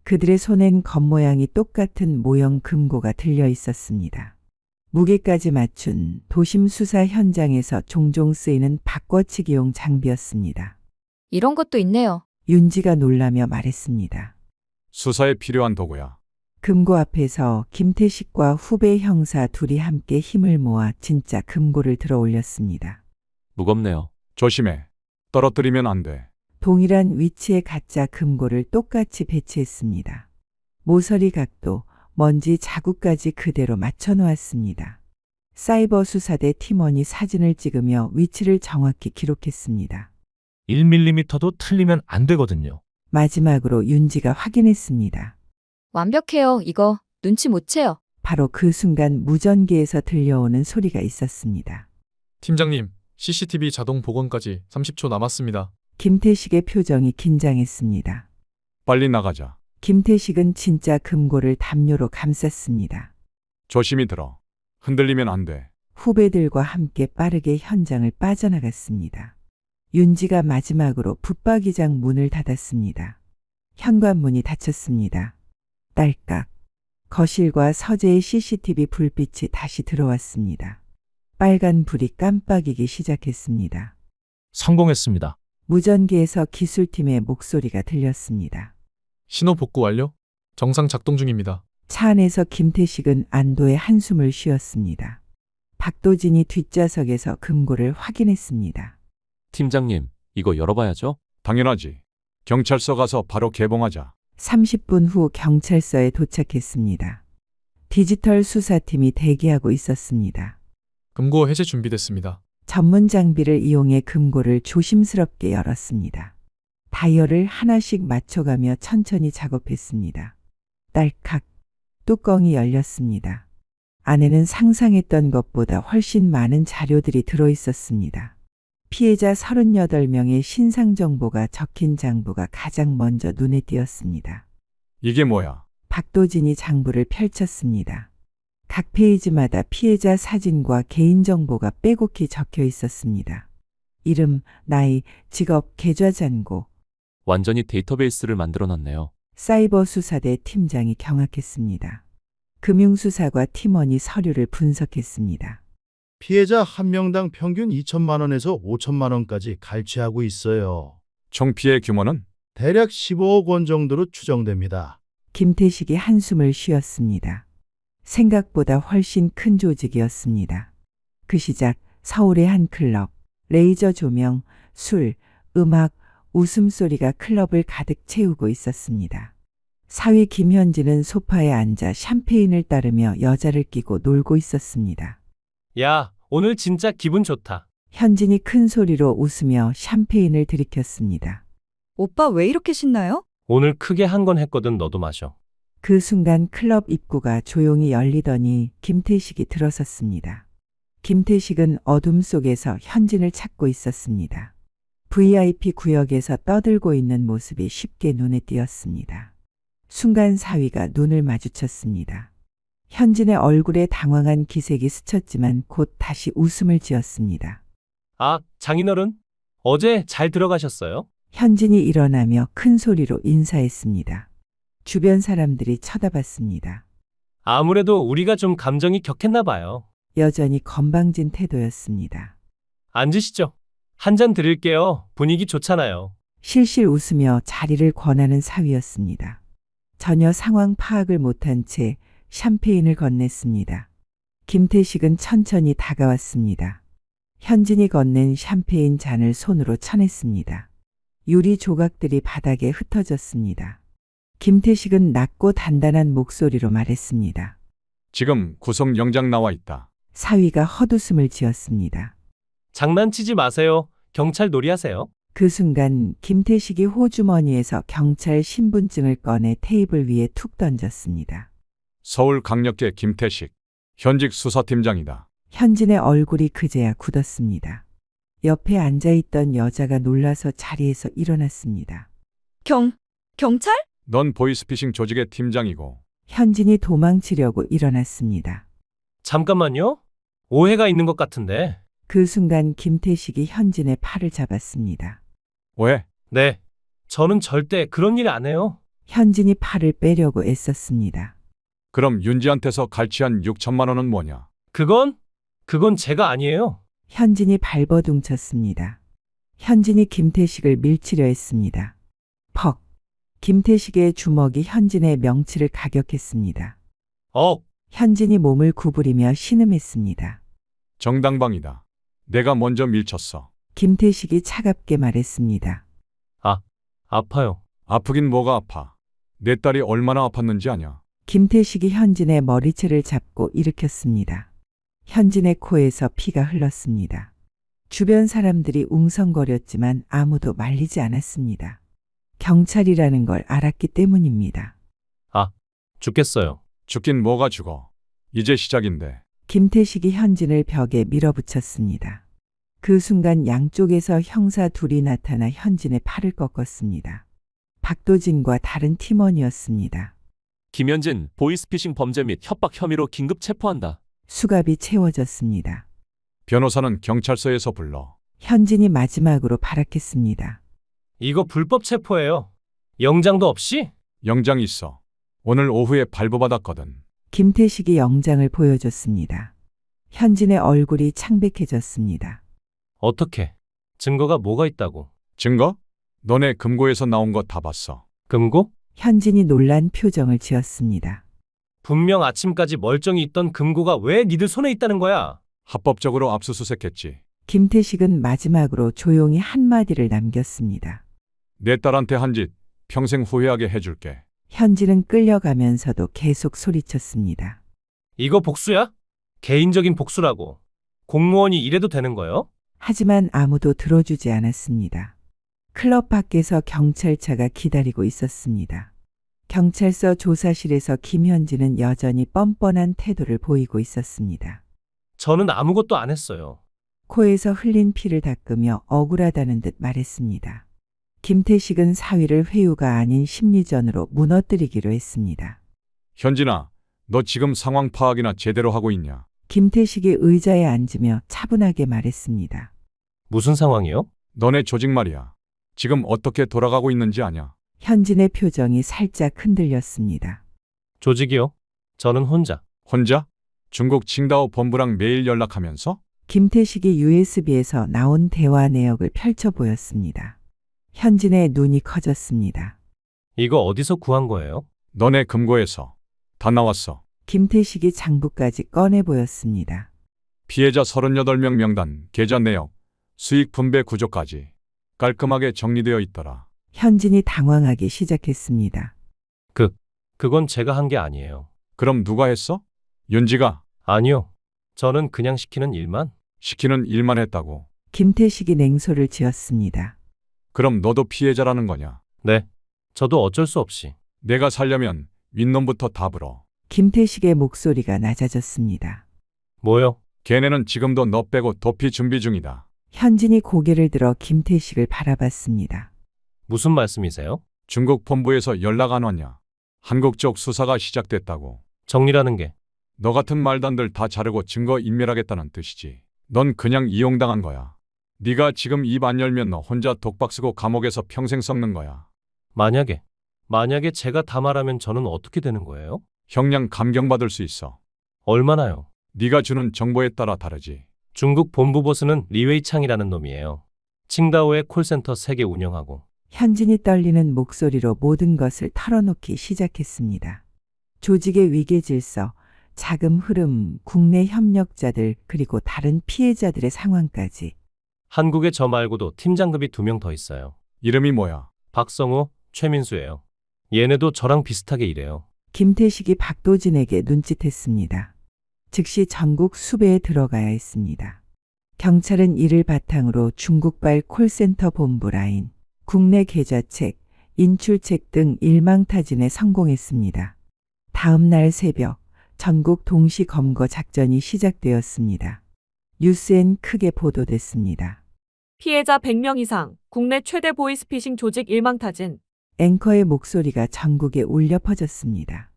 그들의 손엔 겉모양이 똑같은 모형 금고가 들려 있었습니다. 무게까지 맞춘 도심 수사 현장에서 종종 쓰이는 바꿔치기용 장비였습니다. 이런 것도 있네요. 윤지가 놀라며 말했습니다. 수사에 필요한 도구야. 금고 앞에서 김태식과 후배 형사 둘이 함께 힘을 모아 진짜 금고를 들어 올렸습니다. 무겁네요. 조심해. 떨어뜨리면 안 돼. 동일한 위치의 가짜 금고를 똑같이 배치했습니다. 모서리 각도, 먼지 자국까지 그대로 맞춰 놓았습니다. 사이버 수사대 팀원이 사진을 찍으며 위치를 정확히 기록했습니다. 1mm도 틀리면 안 되거든요. 마지막으로 윤지가 확인했습니다. 완벽해요. 이거 눈치 못 채요. 바로 그 순간 무전기에서 들려오는 소리가 있었습니다. 팀장님, CCTV 자동 복원까지 30초 남았습니다. 김태식의 표정이 긴장했습니다. 빨리 나가자. 김태식은 진짜 금고를 담요로 감쌌습니다. 조심히 들어. 흔들리면 안 돼. 후배들과 함께 빠르게 현장을 빠져나갔습니다. 윤지가 마지막으로 붙박이장 문을 닫았습니다. 현관문이 닫혔습니다. 딸깍. 거실과 서재의 CCTV 불빛이 다시 들어왔습니다. 빨간 불이 깜빡이기 시작했습니다. 성공했습니다. 무전기에서 기술팀의 목소리가 들렸습니다. 신호 복구 완료? 정상 작동 중입니다. 차 안에서 김태식은 안도의 한숨을 쉬었습니다. 박도진이 뒷좌석에서 금고를 확인했습니다. 팀장님, 이거 열어봐야죠. 당연하지. 경찰서 가서 바로 개봉하자. 30분 후 경찰서에 도착했습니다. 디지털 수사팀이 대기하고 있었습니다. 금고 해제 준비됐습니다. 전문 장비를 이용해 금고를 조심스럽게 열었습니다. 다이얼을 하나씩 맞춰가며 천천히 작업했습니다. 딸칵. 뚜껑이 열렸습니다. 안에는 상상했던 것보다 훨씬 많은 자료들이 들어있었습니다. 피해자 38명의 신상 정보가 적힌 장부가 가장 먼저 눈에 띄었습니다. 이게 뭐야? 박도진이 장부를 펼쳤습니다. 각 페이지마다 피해자 사진과 개인정보가 빼곡히 적혀 있었습니다. 이름, 나이, 직업, 계좌 잔고. 완전히 데이터베이스를 만들어 놨네요. 사이버 수사대 팀장이 경악했습니다. 금융수사과 팀원이 서류를 분석했습니다. 피해자 한 명당 평균 2천만 원에서 5천만 원까지 갈취하고 있어요. 총 피해 규모는 대략 15억 원 정도로 추정됩니다. 김태식이 한숨을 쉬었습니다. 생각보다 훨씬 큰 조직이었습니다. 그 시작 서울의 한 클럽, 레이저 조명, 술, 음악, 웃음소리가 클럽을 가득 채우고 있었습니다. 사위 김현진은 소파에 앉아 샴페인을 따르며 여자를 끼고 놀고 있었습니다. 야, 오늘 진짜 기분 좋다. 현진이 큰 소리로 웃으며 샴페인을 들이켰습니다. 오빠 왜 이렇게 신나요? 오늘 크게 한 건 했거든. 너도 마셔. 그 순간 클럽 입구가 조용히 열리더니 김태식이 들어섰습니다. 김태식은 어둠 속에서 현진을 찾고 있었습니다. VIP 구역에서 떠들고 있는 모습이 쉽게 눈에 띄었습니다. 순간 사위가 눈을 마주쳤습니다. 현진의 얼굴에 당황한 기색이 스쳤지만 곧 다시 웃음을 지었습니다. 아, 장인어른? 어제 잘 들어가셨어요? 현진이 일어나며 큰 소리로 인사했습니다. 주변 사람들이 쳐다봤습니다. 아무래도 우리가 좀 감정이 격했나 봐요. 여전히 건방진 태도였습니다. 앉으시죠. 한 잔 드릴게요. 분위기 좋잖아요. 실실 웃으며 자리를 권하는 사위였습니다. 전혀 상황 파악을 못한 채 샴페인을 건넸습니다. 김태식은 천천히 다가왔습니다. 현진이 건넨 샴페인 잔을 손으로 쳐냈습니다. 유리 조각들이 바닥에 흩어졌습니다. 김태식은 낮고 단단한 목소리로 말했습니다. 지금 구속영장 나와 있다. 사위가 헛웃음을 지었습니다. 장난치지 마세요. 경찰 놀이하세요. 그 순간 김태식이 호주머니에서 경찰 신분증을 꺼내 테이블 위에 툭 던졌습니다. 서울강력계 김태식, 현직 수사팀장이다. 현진의 얼굴이 그제야 굳었습니다. 옆에 앉아있던 여자가 놀라서 자리에서 일어났습니다. 경찰? 넌 보이스피싱 조직의 팀장이고 현진이 도망치려고 일어났습니다. 잠깐만요. 오해가 있는 것 같은데. 그 순간 김태식이 현진의 팔을 잡았습니다. 왜? 네. 저는 절대 그런 일 안 해요. 현진이 팔을 빼려고 애썼습니다. 그럼 윤지한테서 갈취한 6천만 원은 뭐냐? 그건 제가 아니에요. 현진이 발버둥쳤습니다. 현진이 김태식을 밀치려 했습니다. 퍽! 김태식의 주먹이 현진의 명치를 가격했습니다. 현진이 몸을 구부리며 신음했습니다. 정당방위다. 내가 먼저 밀쳤어. 김태식이 차갑게 말했습니다. 아파요. 아프긴 뭐가 아파. 내 딸이 얼마나 아팠는지 아냐? 김태식이 현진의 머리채를 잡고 일으켰습니다. 현진의 코에서 피가 흘렀습니다. 주변 사람들이 웅성거렸지만 아무도 말리지 않았습니다. 경찰이라는 걸 알았기 때문입니다. 죽겠어요. 죽긴 뭐가 죽어. 이제 시작인데. 김태식이 현진을 벽에 밀어붙였습니다. 그 순간 양쪽에서 형사 둘이 나타나 현진의 팔을 꺾었습니다. 박도진과 다른 팀원이었습니다. 김현진, 보이스피싱 범죄 및 협박 혐의로 긴급 체포한다. 수갑이 채워졌습니다. 변호사는 경찰서에서 불러. 현진이 마지막으로 발악했습니다. 이거 불법 체포예요. 영장도 없이? 영장 있어. 오늘 오후에 발부받았거든. 김태식이 영장을 보여줬습니다. 현진의 얼굴이 창백해졌습니다. 어떻게? 증거가 뭐가 있다고? 증거? 너네 금고에서 나온 거 다 봤어. 금고? 현진이 놀란 표정을 지었습니다. 분명 아침까지 멀쩡히 있던 금고가 왜 니들 손에 있다는 거야? 합법적으로 압수수색했지. 김태식은 마지막으로 조용히 한마디를 남겼습니다. 내 딸한테 한 짓 평생 후회하게 해줄게. 현진은 끌려가면서도 계속 소리쳤습니다. 이거 복수야? 개인적인 복수라고. 공무원이 이래도 되는 거요? 하지만 아무도 들어주지 않았습니다. 클럽 밖에서 경찰차가 기다리고 있었습니다. 경찰서 조사실에서 김현진은 여전히 뻔뻔한 태도를 보이고 있었습니다. 저는 아무것도 안 했어요. 코에서 흘린 피를 닦으며 억울하다는 듯 말했습니다. 김태식은 사위를 회유가 아닌 심리전으로 무너뜨리기로 했습니다. 현진아, 너 지금 상황 파악이나 제대로 하고 있냐? 김태식이 의자에 앉으며 차분하게 말했습니다. 무슨 상황이요? 너네 조직 말이야. 지금 어떻게 돌아가고 있는지 아냐? 현진의 표정이 살짝 흔들렸습니다. 조직이요? 저는 혼자. 혼자? 중국 칭다오 본부랑 매일 연락하면서? 김태식이 USB에서 나온 대화 내역을 펼쳐 보였습니다. 현진의 눈이 커졌습니다. 이거 어디서 구한 거예요? 너네 금고에서. 다 나왔어. 김태식이 장부까지 꺼내 보였습니다. 피해자 38명 명단, 계좌 내역, 수익 분배 구조까지 깔끔하게 정리되어 있더라. 현진이 당황하기 시작했습니다. 그건 제가 한 게 아니에요. 그럼 누가 했어? 윤지가 아니요. 저는 그냥 시키는 일만. 시키는 일만 했다고. 김태식이 냉소를 지었습니다. 그럼 너도 피해자라는 거냐? 네. 저도 어쩔 수 없이. 내가 살려면 윗놈부터 다 불어. 김태식의 목소리가 낮아졌습니다. 뭐요? 걔네는 지금도 너 빼고 도피 준비 중이다. 현진이 고개를 들어 김태식을 바라봤습니다. 무슨 말씀이세요? 중국 본부에서 연락 안 왔냐? 한국 쪽 수사가 시작됐다고. 정리라는 게. 너 같은 말단들 다 자르고 증거 인멸하겠다는 뜻이지. 넌 그냥 이용당한 거야. 네가 지금 입 안 열면 너 혼자 독박 쓰고 감옥에서 평생 썩는 거야. 만약에 제가 다 말하면 저는 어떻게 되는 거예요? 형량 감경받을 수 있어. 얼마나요? 네가 주는 정보에 따라 다르지. 중국 본부 보스는 리웨이창이라는 놈이에요. 칭다오의 콜센터 3개 운영하고. 현진이 떨리는 목소리로 모든 것을 털어놓기 시작했습니다. 조직의 위계 질서, 자금 흐름, 국내 협력자들, 그리고 다른 피해자들의 상황까지. 한국에 저 말고도 팀장급이 2명 더 있어요. 이름이 뭐야? 박성우, 최민수예요. 얘네도 저랑 비슷하게 일해요. 김태식이 박도진에게 눈짓했습니다. 즉시 전국 수배에 들어가야 했습니다. 경찰은 이를 바탕으로 중국발 콜센터 본부 라인, 국내 계좌책, 인출책 등 일망타진에 성공했습니다. 다음 날 새벽 전국 동시 검거 작전이 시작되었습니다. 뉴스엔 크게 보도됐습니다. 피해자 100명 이상, 국내 최대 보이스피싱 조직 일망타진. 앵커의 목소리가 전국에 울려 퍼졌습니다.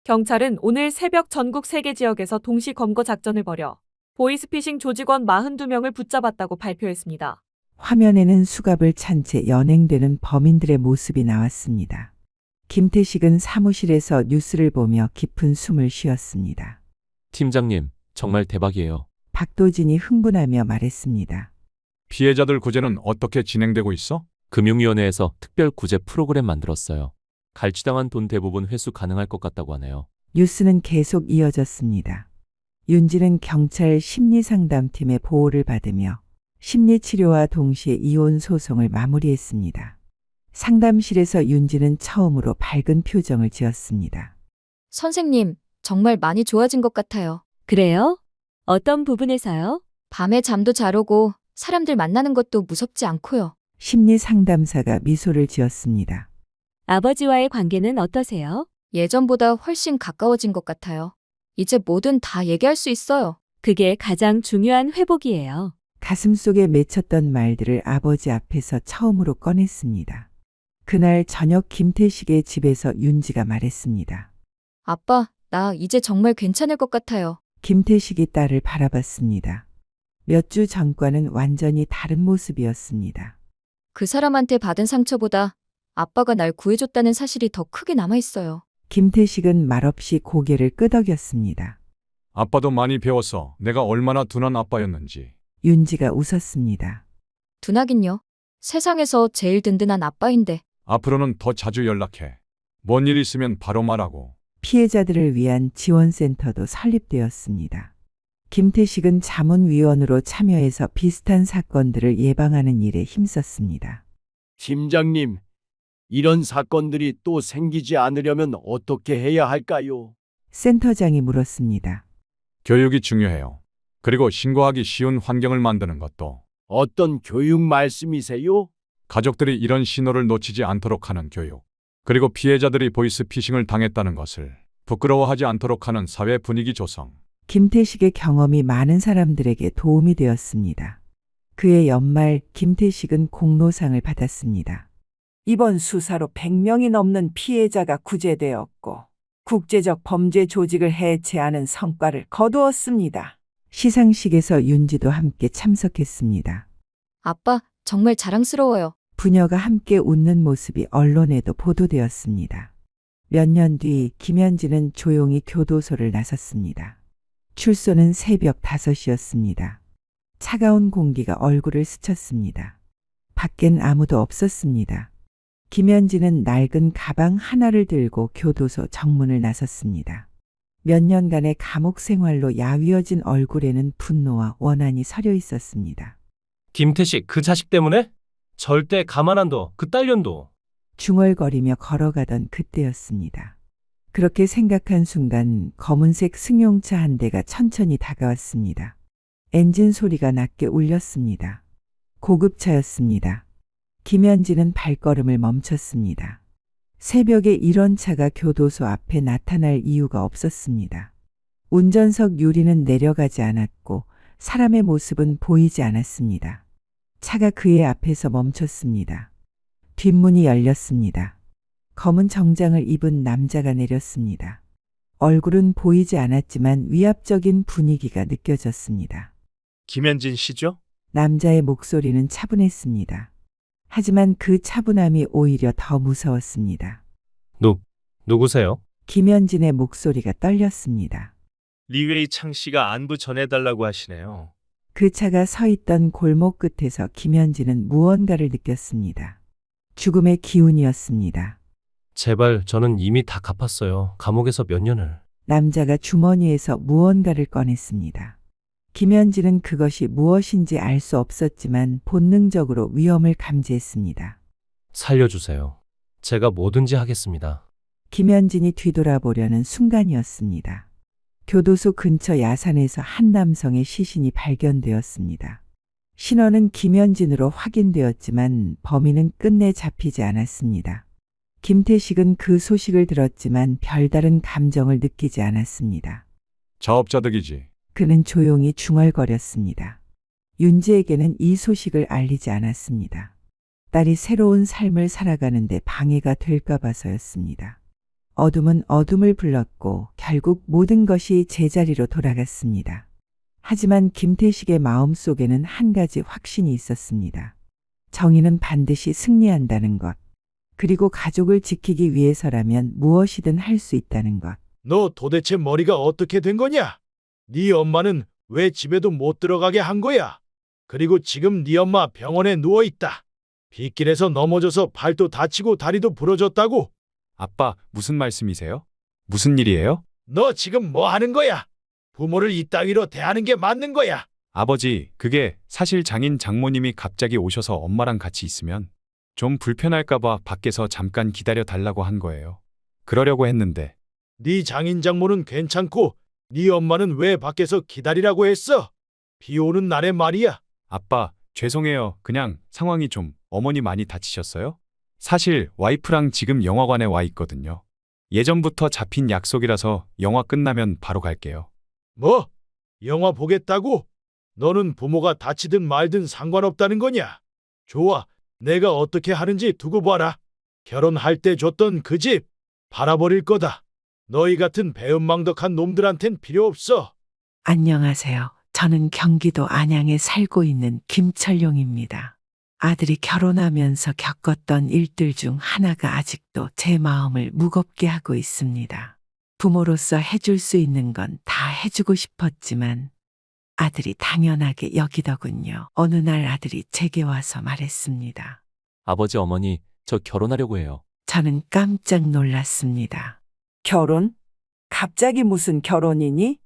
경찰은 오늘 새벽 전국 3개 지역에서 동시 검거 작전을 벌여 보이스피싱 조직원 42명을 붙잡았다고 발표했습니다. 화면에는 수갑을 찬 채 연행되는 범인들의 모습이 나왔습니다. 김태식은 사무실에서 뉴스를 보며 깊은 숨을 쉬었습니다. 팀장님, 정말 대박이에요. 박도진이 흥분하며 말했습니다. 피해자들 구제는 어떻게 진행되고 있어? 금융위원회에서 특별 구제 프로그램 만들었어요. 갈취당한 돈 대부분 회수 가능할 것 같다고 하네요. 뉴스는 계속 이어졌습니다. 윤지는 경찰 심리상담팀의 보호를 받으며 심리치료와 동시에 이혼 소송을 마무리했습니다. 상담실에서 윤지는 처음으로 밝은 표정을 지었습니다. 선생님, 정말 많이 좋아진 것 같아요. 그래요? 어떤 부분에서요? 밤에 잠도 잘 오고 사람들 만나는 것도 무섭지 않고요. 심리상담사가 미소를 지었습니다. 아버지와의 관계는 어떠세요? 예전보다 훨씬 가까워진 것 같아요. 이제 뭐든 다 얘기할 수 있어요. 그게 가장 중요한 회복이에요. 가슴속에 맺혔던 말들을 아버지 앞에서 처음으로 꺼냈습니다. 그날 저녁 김태식의 집에서 윤지가 말했습니다. 아빠, 나 이제 정말 괜찮을 것 같아요. 김태식이 딸을 바라봤습니다. 몇 주 전과는 완전히 다른 모습이었습니다. 그 사람한테 받은 상처보다 아빠가 날 구해줬다는 사실이 더 크게 남아있어요. 김태식은 말없이 고개를 끄덕였습니다. 아빠도 많이 배웠어. 내가 얼마나 둔한 아빠였는지. 윤지가 웃었습니다. 둔하긴요. 세상에서 제일 든든한 아빠인데. 앞으로는 더 자주 연락해. 뭔 일 있으면 바로 말하고. 피해자들을 위한 지원센터도 설립되었습니다. 김태식은 자문위원으로 참여해서 비슷한 사건들을 예방하는 일에 힘썼습니다. 팀장님, 이런 사건들이 또 생기지 않으려면 어떻게 해야 할까요? 센터장이 물었습니다. 교육이 중요해요. 그리고 신고하기 쉬운 환경을 만드는 것도. 어떤 교육 말씀이세요? 가족들이 이런 신호를 놓치지 않도록 하는 교육. 그리고 피해자들이 보이스피싱을 당했다는 것을 부끄러워하지 않도록 하는 사회 분위기 조성. 김태식의 경험이 많은 사람들에게 도움이 되었습니다. 그해 연말 김태식은 공로상을 받았습니다. 이번 수사로 100명이 넘는 피해자가 구제되었고 국제적 범죄 조직을 해체하는 성과를 거두었습니다. 시상식에서 윤지도 함께 참석했습니다. 아빠, 정말 자랑스러워요. 부녀가 함께 웃는 모습이 언론에도 보도되었습니다. 몇 년 뒤 김현진은 조용히 교도소를 나섰습니다. 출소는 새벽 5시였습니다. 차가운 공기가 얼굴을 스쳤습니다. 밖엔 아무도 없었습니다. 김현진은 낡은 가방 하나를 들고 교도소 정문을 나섰습니다. 몇 년간의 감옥 생활로 야위어진 얼굴에는 분노와 원한이 서려 있었습니다. 김태식 그 자식 때문에? 절대 가만 안 둬. 그 딸년도. 중얼거리며 걸어가던 그때였습니다. 그렇게 생각한 순간 검은색 승용차 한 대가 천천히 다가왔습니다. 엔진 소리가 낮게 울렸습니다. 고급차였습니다. 김현진은 발걸음을 멈췄습니다. 새벽에 이런 차가 교도소 앞에 나타날 이유가 없었습니다. 운전석 유리는 내려가지 않았고 사람의 모습은 보이지 않았습니다. 차가 그의 앞에서 멈췄습니다. 뒷문이 열렸습니다. 검은 정장을 입은 남자가 내렸습니다. 얼굴은 보이지 않았지만 위압적인 분위기가 느껴졌습니다. 김현진 씨죠? 남자의 목소리는 차분했습니다. 하지만 그 차분함이 오히려 더 무서웠습니다. 누구세요? 김현진의 목소리가 떨렸습니다. 리웨이 창 씨가 안부 전해달라고 하시네요. 그 차가 서 있던 골목 끝에서 김현진은 무언가를 느꼈습니다. 죽음의 기운이었습니다. 제발 저는 이미 다 갚았어요. 감옥에서 몇 년을. 남자가 주머니에서 무언가를 꺼냈습니다. 김현진은 그것이 무엇인지 알 수 없었지만 본능적으로 위험을 감지했습니다. 살려주세요. 제가 뭐든지 하겠습니다. 김현진이 뒤돌아보려는 순간이었습니다. 교도소 근처 야산에서 한 남성의 시신이 발견되었습니다. 신원은 김현진으로 확인되었지만 범인은 끝내 잡히지 않았습니다. 김태식은 그 소식을 들었지만 별다른 감정을 느끼지 않았습니다. 자업자득이지. 그는 조용히 중얼거렸습니다. 윤지에게는 이 소식을 알리지 않았습니다. 딸이 새로운 삶을 살아가는데 방해가 될까 봐서였습니다. 어둠은 어둠을 불렀고 결국 모든 것이 제자리로 돌아갔습니다. 하지만 김태식의 마음속에는 한 가지 확신이 있었습니다. 정의는 반드시 승리한다는 것. 그리고 가족을 지키기 위해서라면 무엇이든 할 수 있다는 것. 너 도대체 머리가 어떻게 된 거냐? 네 엄마는 왜 집에도 못 들어가게 한 거야? 그리고 지금 네 엄마 병원에 누워 있다. 빗길에서 넘어져서 발도 다치고 다리도 부러졌다고. 아빠, 무슨 말씀이세요? 무슨 일이에요? 너 지금 뭐 하는 거야? 부모를 이따위로 대하는 게 맞는 거야. 아버지, 그게 사실 장인 장모님이 갑자기 오셔서 엄마랑 같이 있으면 좀 불편할까봐 밖에서 잠깐 기다려 달라고 한 거예요. 그러려고 했는데. 네 장인 장모는 괜찮고 네 엄마는 왜 밖에서 기다리라고 했어? 비 오는 날에 말이야. 아빠, 죄송해요. 그냥 상황이 좀. 어머니 많이 다치셨어요? 사실 와이프랑 지금 영화관에 와 있거든요. 예전부터 잡힌 약속이라서 영화 끝나면 바로 갈게요. 뭐? 영화 보겠다고? 너는 부모가 다치든 말든 상관없다는 거냐? 좋아. 내가 어떻게 하는지 두고 봐라. 결혼할 때 줬던 그 집 팔아버릴 거다. 너희 같은 배은망덕한 놈들한텐 필요 없어. 안녕하세요. 저는 경기도 안양에 살고 있는 김철용입니다. 아들이 결혼하면서 겪었던 일들 중 하나가 아직도 제 마음을 무겁게 하고 있습니다. 부모로서 해줄 수 있는 건 다 해주고 싶었지만 아들이 당연하게 여기더군요. 어느 날 아들이 제게 와서 말했습니다. 아버지, 어머니, 저 결혼하려고 해요. 저는 깜짝 놀랐습니다. 결혼? 갑자기 무슨 결혼이니?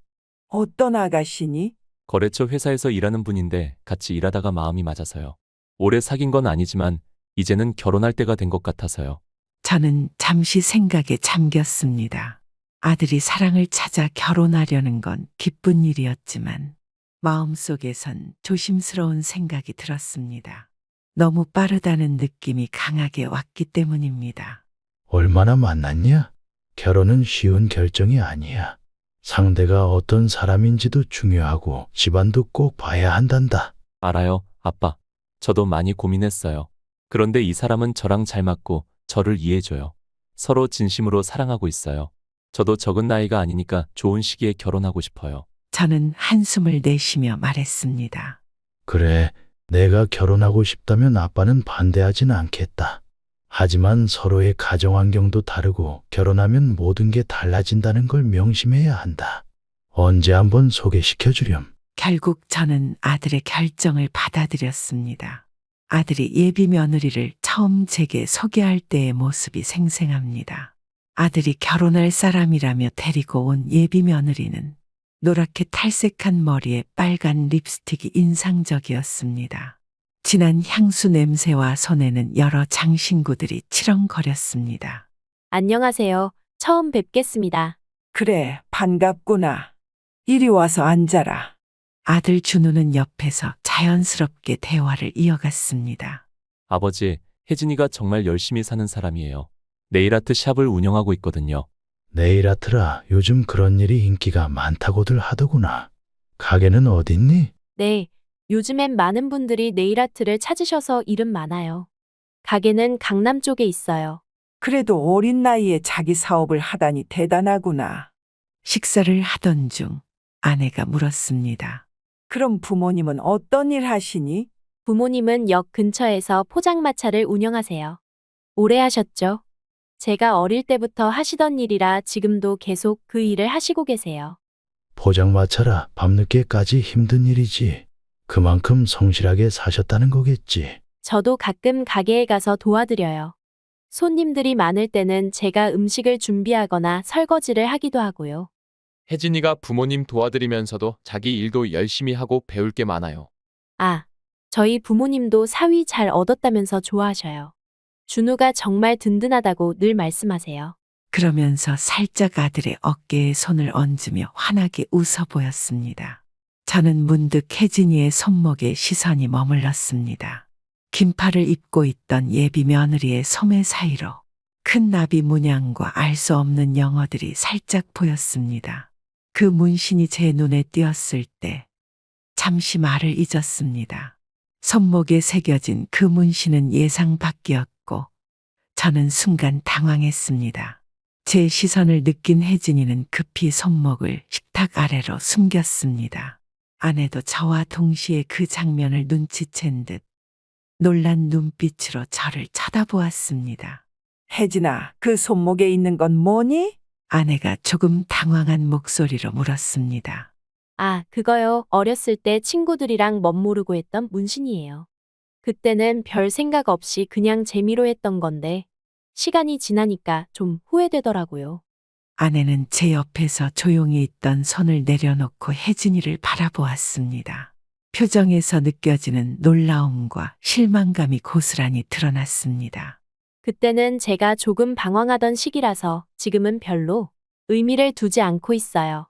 어떤 아가씨니? 거래처 회사에서 일하는 분인데 같이 일하다가 마음이 맞아서요. 오래 사귄 건 아니지만 이제는 결혼할 때가 된 것 같아서요. 저는 잠시 생각에 잠겼습니다. 아들이 사랑을 찾아 결혼하려는 건 기쁜 일이었지만 마음속에선 조심스러운 생각이 들었습니다. 너무 빠르다는 느낌이 강하게 왔기 때문입니다. 얼마나 만났냐? 결혼은 쉬운 결정이 아니야. 상대가 어떤 사람인지도 중요하고 집안도 꼭 봐야 한단다. 알아요, 아빠. 저도 많이 고민했어요. 그런데 이 사람은 저랑 잘 맞고 저를 이해해줘요. 서로 진심으로 사랑하고 있어요. 저도 적은 나이가 아니니까 좋은 시기에 결혼하고 싶어요. 저는 한숨을 내쉬며 말했습니다. 그래, 내가 결혼하고 싶다면 아빠는 반대하진 않겠다. 하지만 서로의 가정 환경도 다르고 결혼하면 모든 게 달라진다는 걸 명심해야 한다. 언제 한번 소개시켜 주렴. 결국 저는 아들의 결정을 받아들였습니다. 아들이 예비 며느리를 처음 제게 소개할 때의 모습이 생생합니다. 아들이 결혼할 사람이라며 데리고 온 예비 며느리는 노랗게 탈색한 머리에 빨간 립스틱이 인상적이었습니다. 진한 향수 냄새와 손에는 여러 장신구들이 치렁거렸습니다. 안녕하세요. 처음 뵙겠습니다. 그래, 반갑구나. 이리 와서 앉아라. 아들 준우는 옆에서 자연스럽게 대화를 이어갔습니다. 아버지, 혜진이가 정말 열심히 사는 사람이에요. 네일아트 샵을 운영하고 있거든요. 네일아트라 요즘 그런 일이 인기가 많다고들 하더구나. 가게는 어딨니? 네, 요즘엔 많은 분들이 네일아트를 찾으셔서 이름 많아요. 가게는 강남 쪽에 있어요. 그래도 어린 나이에 자기 사업을 하다니 대단하구나. 식사를 하던 중 아내가 물었습니다. 그럼 부모님은 어떤 일 하시니? 부모님은 역 근처에서 포장마차를 운영하세요. 오래 하셨죠? 제가 어릴 때부터 하시던 일이라 지금도 계속 그 일을 하시고 계세요. 포장마차라 밤늦게까지 힘든 일이지. 그만큼 성실하게 사셨다는 거겠지. 저도 가끔 가게에 가서 도와드려요. 손님들이 많을 때는 제가 음식을 준비하거나 설거지를 하기도 하고요. 혜진이가 부모님 도와드리면서도 자기 일도 열심히 하고 배울 게 많아요. 아, 저희 부모님도 사위 잘 얻었다면서 좋아하셔요. 준우가 정말 든든하다고 늘 말씀하세요. 그러면서 살짝 아들의 어깨에 손을 얹으며 환하게 웃어 보였습니다. 저는 문득 혜진이의 손목에 시선이 머물렀습니다. 긴팔을 입고 있던 예비 며느리의 소매 사이로 큰 나비 문양과 알 수 없는 영어들이 살짝 보였습니다. 그 문신이 제 눈에 띄었을 때 잠시 말을 잊었습니다. 손목에 새겨진 그 문신은 예상 밖이었고 저는 순간 당황했습니다. 제 시선을 느낀 혜진이는 급히 손목을 식탁 아래로 숨겼습니다. 아내도 저와 동시에 그 장면을 눈치챈 듯 놀란 눈빛으로 저를 쳐다보았습니다. 혜진아, 그 손목에 있는 건 뭐니? 아내가 조금 당황한 목소리로 물었습니다. 아, 그거요. 어렸을 때 친구들이랑 멋모르고 했던 문신이에요. 그때는 별 생각 없이 그냥 재미로 했던 건데 시간이 지나니까 좀 후회되더라고요. 아내는 제 옆에서 조용히 있던 손을 내려놓고 혜진이를 바라보았습니다. 표정에서 느껴지는 놀라움과 실망감이 고스란히 드러났습니다. 그때는 제가 조금 방황하던 시기라서 지금은 별로 의미를 두지 않고 있어요.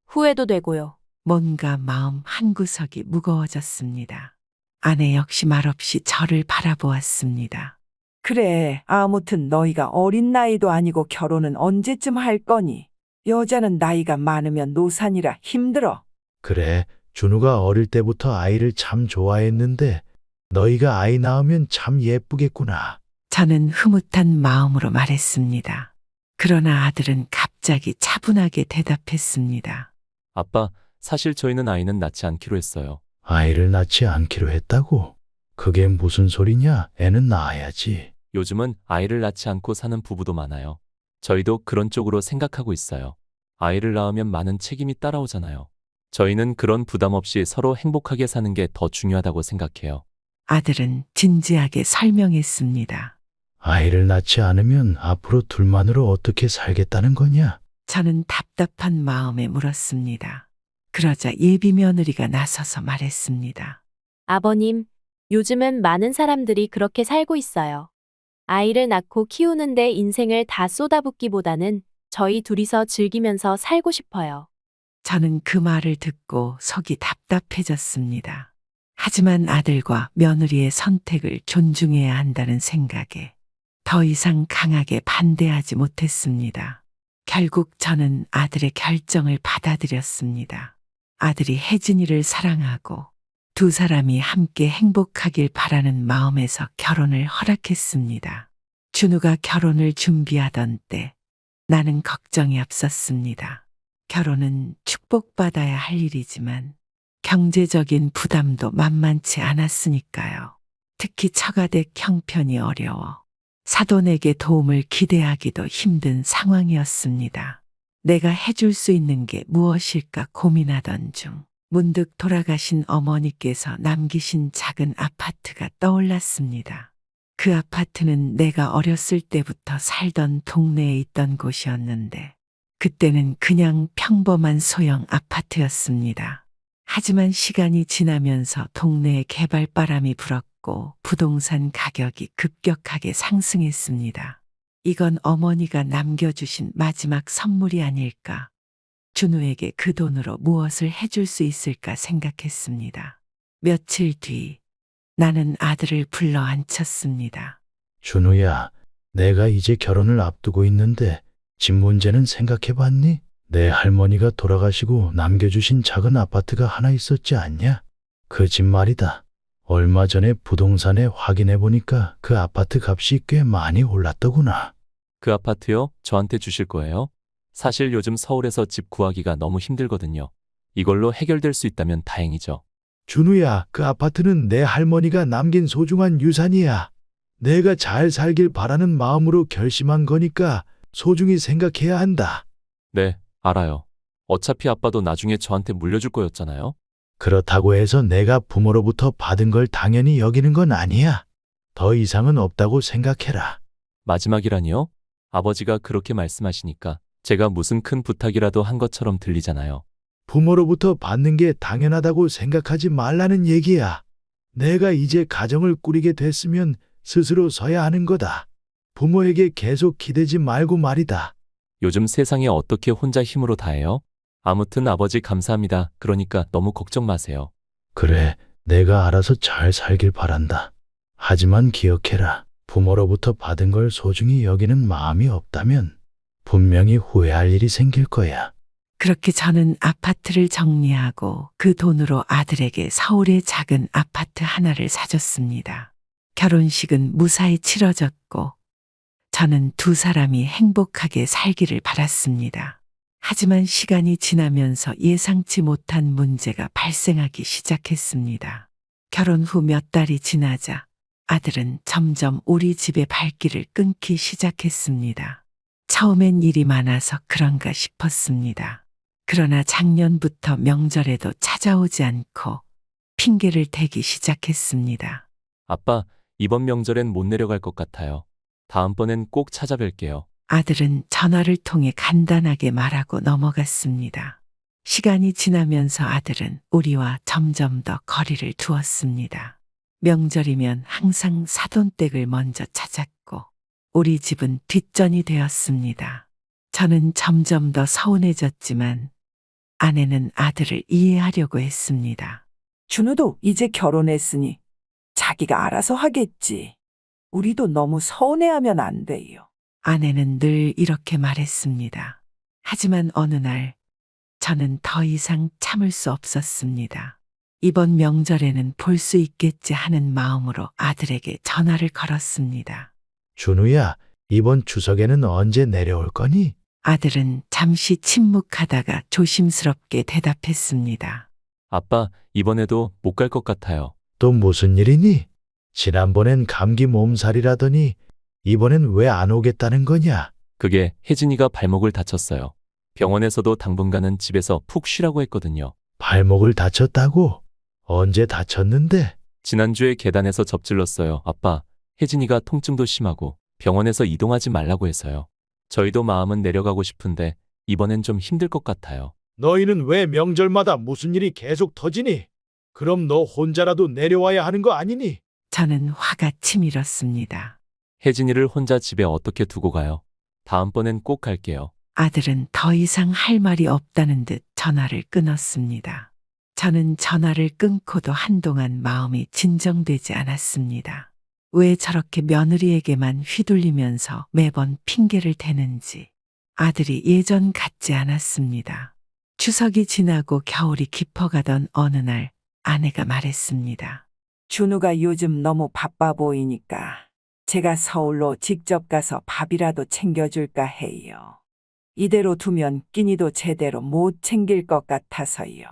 후회도 되고요. 뭔가 마음 한구석이 무거워졌습니다. 아내 역시 말없이 저를 바라보았습니다. 그래, 아무튼 너희가 어린 나이도 아니고 결혼은 언제쯤 할 거니? 여자는 나이가 많으면 노산이라 힘들어. 그래, 준우가 어릴 때부터 아이를 참 좋아했는데 너희가 아이 낳으면 참 예쁘겠구나. 저는 흐뭇한 마음으로 말했습니다. 그러나 아들은 갑자기 차분하게 대답했습니다. 아빠, 사실 저희는 아이는 낳지 않기로 했어요. 아이를 낳지 않기로 했다고? 그게 무슨 소리냐? 애는 낳아야지. 요즘은 아이를 낳지 않고 사는 부부도 많아요. 저희도 그런 쪽으로 생각하고 있어요. 아이를 낳으면 많은 책임이 따라오잖아요. 저희는 그런 부담 없이 서로 행복하게 사는 게 더 중요하다고 생각해요. 아들은 진지하게 설명했습니다. 아이를 낳지 않으면 앞으로 둘만으로 어떻게 살겠다는 거냐? 저는 답답한 마음에 물었습니다. 그러자 예비 며느리가 나서서 말했습니다. 아버님, 요즘은 많은 사람들이 그렇게 살고 있어요. 아이를 낳고 키우는데 인생을 다 쏟아붓기보다는 저희 둘이서 즐기면서 살고 싶어요. 저는 그 말을 듣고 속이 답답해졌습니다. 하지만 아들과 며느리의 선택을 존중해야 한다는 생각에 더 이상 강하게 반대하지 못했습니다. 결국 저는 아들의 결정을 받아들였습니다. 아들이 혜진이를 사랑하고 두 사람이 함께 행복하길 바라는 마음에서 결혼을 허락했습니다. 준우가 결혼을 준비하던 때 나는 걱정이 앞섰습니다. 결혼은 축복받아야 할 일이지만 경제적인 부담도 만만치 않았으니까요. 특히 처가댁 형편이 어려워 사돈에게 도움을 기대하기도 힘든 상황이었습니다. 내가 해줄 수 있는 게 무엇일까 고민하던 중 문득 돌아가신 어머니께서 남기신 작은 아파트가 떠올랐습니다. 그 아파트는 내가 어렸을 때부터 살던 동네에 있던 곳이었는데 그때는 그냥 평범한 소형 아파트였습니다. 하지만 시간이 지나면서 동네에 개발바람이 불었고 부동산 가격이 급격하게 상승했습니다. 이건 어머니가 남겨주신 마지막 선물이 아닐까. 준우에게 그 돈으로 무엇을 해줄 수 있을까 생각했습니다. 며칠 뒤 나는 아들을 불러 앉혔습니다. 준우야, 내가 이제 결혼을 앞두고 있는데 집 문제는 생각해봤니? 내 할머니가 돌아가시고 남겨주신 작은 아파트가 하나 있었지 않냐? 그 집 말이다. 얼마 전에 부동산에 확인해보니까 그 아파트 값이 꽤 많이 올랐더구나. 그 아파트요? 저한테 주실 거예요? 사실 요즘 서울에서 집 구하기가 너무 힘들거든요. 이걸로 해결될 수 있다면 다행이죠. 준우야, 그 아파트는 내 할머니가 남긴 소중한 유산이야. 내가 잘 살길 바라는 마음으로 결심한 거니까 소중히 생각해야 한다. 네, 알아요. 어차피 아빠도 나중에 저한테 물려줄 거였잖아요. 그렇다고 해서 내가 부모로부터 받은 걸 당연히 여기는 건 아니야. 더 이상은 없다고 생각해라. 마지막이라니요? 아버지가 그렇게 말씀하시니까 제가 무슨 큰 부탁이라도 한 것처럼 들리잖아요. 부모로부터 받는 게 당연하다고 생각하지 말라는 얘기야. 내가 이제 가정을 꾸리게 됐으면 스스로 서야 하는 거다. 부모에게 계속 기대지 말고 말이다. 요즘 세상에 어떻게 혼자 힘으로 다 해요? 아무튼 아버지 감사합니다. 그러니까 너무 걱정 마세요. 그래, 내가 알아서 잘 살길 바란다. 하지만 기억해라. 부모로부터 받은 걸 소중히 여기는 마음이 없다면 분명히 후회할 일이 생길 거야. 그렇게 저는 아파트를 정리하고 그 돈으로 아들에게 서울의 작은 아파트 하나를 사줬습니다. 결혼식은 무사히 치러졌고 저는 두 사람이 행복하게 살기를 바랐습니다. 하지만 시간이 지나면서 예상치 못한 문제가 발생하기 시작했습니다. 결혼 후 몇 달이 지나자 아들은 점점 우리 집의 발길을 끊기 시작했습니다. 처음엔 일이 많아서 그런가 싶었습니다. 그러나 작년부터 명절에도 찾아오지 않고 핑계를 대기 시작했습니다. 아빠, 이번 명절엔 못 내려갈 것 같아요. 다음번엔 꼭 찾아뵐게요. 아들은 전화를 통해 간단하게 말하고 넘어갔습니다. 시간이 지나면서 아들은 우리와 점점 더 거리를 두었습니다. 명절이면 항상 사돈댁을 먼저 찾았고 우리 집은 뒷전이 되었습니다. 저는 점점 더 서운해졌지만 아내는 아들을 이해하려고 했습니다. 준우도 이제 결혼했으니 자기가 알아서 하겠지. 우리도 너무 서운해하면 안 돼요. 아내는 늘 이렇게 말했습니다. 하지만 어느 날 저는 더 이상 참을 수 없었습니다. 이번 명절에는 볼 수 있겠지 하는 마음으로 아들에게 전화를 걸었습니다. 준우야, 이번 추석에는 언제 내려올 거니? 아들은 잠시 침묵하다가 조심스럽게 대답했습니다. 아빠, 이번에도 못 갈 것 같아요. 또 무슨 일이니? 지난번엔 감기 몸살이라더니 이번엔 왜 안 오겠다는 거냐? 그게 혜진이가 발목을 다쳤어요. 병원에서도 당분간은 집에서 푹 쉬라고 했거든요. 발목을 다쳤다고? 언제 다쳤는데? 지난주에 계단에서 접질렀어요. 아빠, 혜진이가 통증도 심하고 병원에서 이동하지 말라고 해서요. 저희도 마음은 내려가고 싶은데 이번엔 좀 힘들 것 같아요. 너희는 왜 명절마다 무슨 일이 계속 터지니? 그럼 너 혼자라도 내려와야 하는 거 아니니? 저는 화가 치밀었습니다. 혜진이를 혼자 집에 어떻게 두고 가요? 다음번엔 꼭 갈게요. 아들은 더 이상 할 말이 없다는 듯 전화를 끊었습니다. 저는 전화를 끊고도 한동안 마음이 진정되지 않았습니다. 왜 저렇게 며느리에게만 휘둘리면서 매번 핑계를 대는지 아들이 예전 같지 않았습니다. 추석이 지나고 겨울이 깊어가던 어느 날 아내가 말했습니다. 준우가 요즘 너무 바빠 보이니까 제가 서울로 직접 가서 밥이라도 챙겨줄까 해요. 이대로 두면 끼니도 제대로 못 챙길 것 같아서요.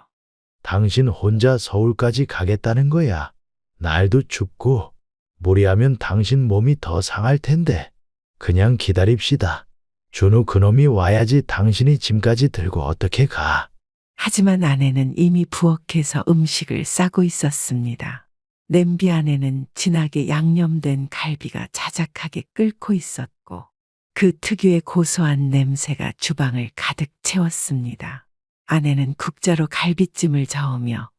당신 혼자 서울까지 가겠다는 거야. 날도 춥고 무리하면 당신 몸이 더 상할 텐데 그냥 기다립시다. 준우 그놈이 와야지 당신이 짐까지 들고 어떻게 가. 하지만 아내는 이미 부엌에서 음식을 싸고 있었습니다. 냄비 안에는 진하게 양념된 갈비가 자작하게 끓고 있었고 그 특유의 고소한 냄새가 주방을 가득 채웠습니다. 아내는 국자로 갈비찜을 저으며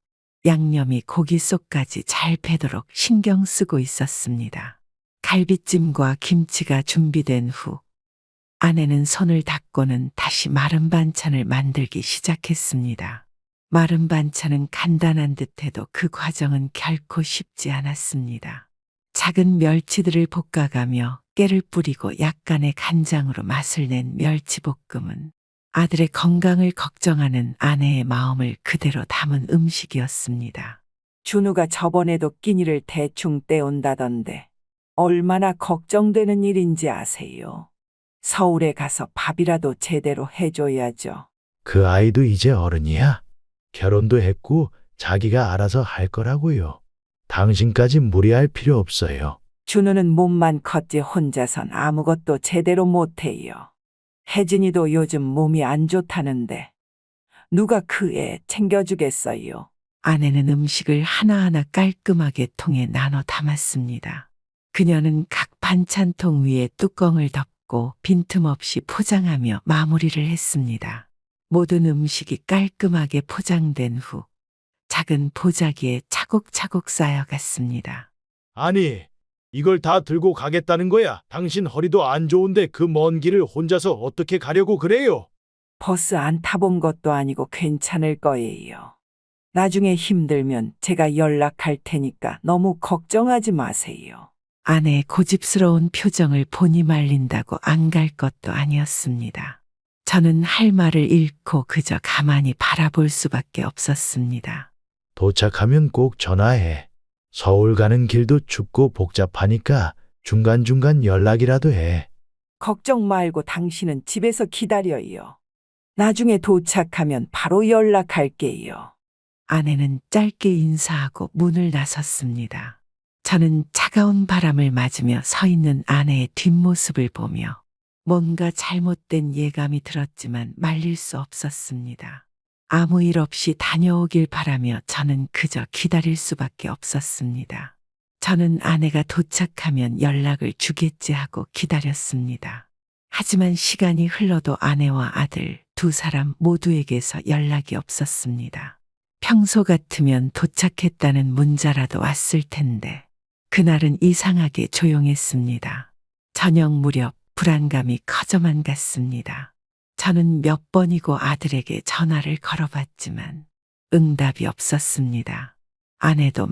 양념이 고기 속까지 잘 배도록 신경 쓰고 있었습니다. 갈비찜과 김치가 준비된 후 아내는 손을 닦고는 다시 마른 반찬을 만들기 시작했습니다. 마른 반찬은 간단한 듯해도 그 과정은 결코 쉽지 않았습니다. 작은 멸치들을 볶아가며 깨를 뿌리고 약간의 간장으로 맛을 낸 멸치볶음은 아들의 건강을 걱정하는 아내의 마음을 그대로 담은 음식이었습니다. 준우가 저번에도 끼니를 대충 때운다던데 얼마나 걱정되는 일인지 아세요? 서울에 가서 밥이라도 제대로 해줘야죠. 그 아이도 이제 어른이야. 결혼도 했고 자기가 알아서 할 거라고요. 당신까지 무리할 필요 없어요. 준우는 몸만 컸지 혼자선 아무것도 제대로 못해요. 혜진이도 요즘 몸이 안 좋다는데 누가 그 애 챙겨주겠어요? 아내는 음식을 하나하나 깔끔하게 통에 나눠 담았습니다. 그녀는 각 반찬통 위에 뚜껑을 덮고 빈틈없이 포장하며 마무리를 했습니다. 모든 음식이 깔끔하게 포장된 후 작은 보자기에 차곡차곡 쌓여갔습니다. 아니, 이걸 다 들고 가겠다는 거야. 당신 허리도 안 좋은데 그 먼 길을 혼자서 어떻게 가려고 그래요? 버스 안 타본 것도 아니고 괜찮을 거예요. 나중에 힘들면 제가 연락할 테니까 너무 걱정하지 마세요. 아내의 고집스러운 표정을 보니 말린다고 안 갈 것도 아니었습니다. 저는 할 말을 잃고 그저 가만히 바라볼 수밖에 없었습니다. 도착하면 꼭 전화해. 서울 가는 길도 춥고 복잡하니까 중간중간 연락이라도 해. 걱정 말고 당신은 집에서 기다려요. 나중에 도착하면 바로 연락할게요. 아내는 짧게 인사하고 문을 나섰습니다. 저는 차가운 바람을 맞으며 서 있는 아내의 뒷모습을 보며 뭔가 잘못된 예감이 들었지만 말릴 수 없었습니다. 아무 일 없이 다녀오길 바라며 저는 그저 기다릴 수밖에 없었습니다. 저는 아내가 도착하면 연락을 주겠지 하고 기다렸습니다. 하지만 시간이 흘러도 아내와 아들 두 사람 모두에게서 연락이 없었습니다. 평소 같으면 도착했다는 문자라도 왔을 텐데 그날은 이상하게 조용했습니다. 저녁 무렵 불안감이 커져만 갔습니다. 저는 몇 번이고 아들에게 전화를 걸어봤지만 응답이 없었습니다. 아내도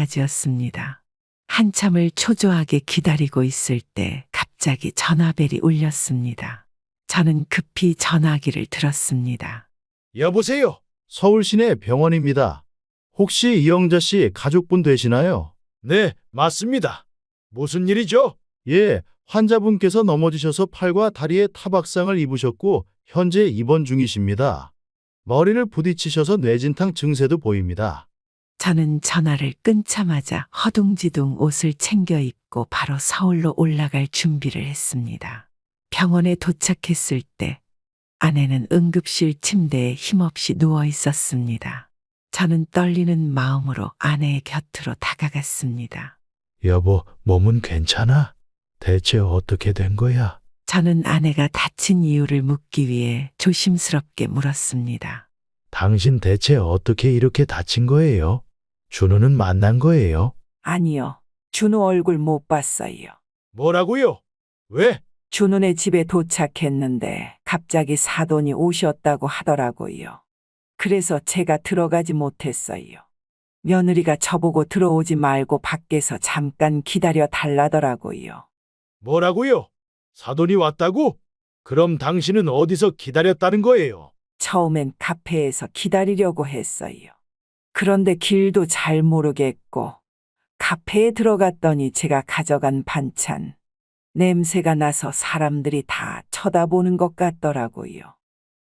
마찬가지였습니다. 한참을 초조하게 기다리고 있을 때 갑자기 전화벨이 울렸습니다. 저는 급히 전화기를 들었습니다. 여보세요? 서울 시내 병원입니다. 혹시 이영자 씨 가족분 되시나요? 네, 맞습니다. 무슨 일이죠? 예, 환자분께서 넘어지셔서 팔과 다리에 타박상을 입으셨고 현재 입원 중이십니다. 머리를 부딪히셔서 뇌진탕 증세도 보입니다. 저는 전화를 끊자마자 허둥지둥 옷을 챙겨 입고 바로 서울로 올라갈 준비를 했습니다. 병원에 도착했을 때 아내는 응급실 침대에 힘없이 누워 있었습니다. 저는 떨리는 마음으로 아내의 곁으로 다가갔습니다. 여보, 몸은 괜찮아? 대체 어떻게 된 거야? 저는 아내가 다친 이유를 묻기 위해 조심스럽게 물었습니다. 당신 대체 어떻게 이렇게 다친 거예요? 준우는 만난 거예요? 아니요. 준우 얼굴 못 봤어요. 뭐라고요? 왜? 준우네 집에 도착했는데 갑자기 사돈이 오셨다고 하더라고요. 그래서 제가 들어가지 못했어요. 며느리가 저보고 들어오지 말고 밖에서 잠깐 기다려 달라더라고요. 뭐라고요? 사돈이 왔다고? 그럼 당신은 어디서 기다렸다는 거예요? 처음엔 카페에서 기다리려고 했어요. 그런데 길도 잘 모르겠고 카페에 들어갔더니 제가 가져간 반찬 냄새가 나서 사람들이 다 쳐다보는 것 같더라고요.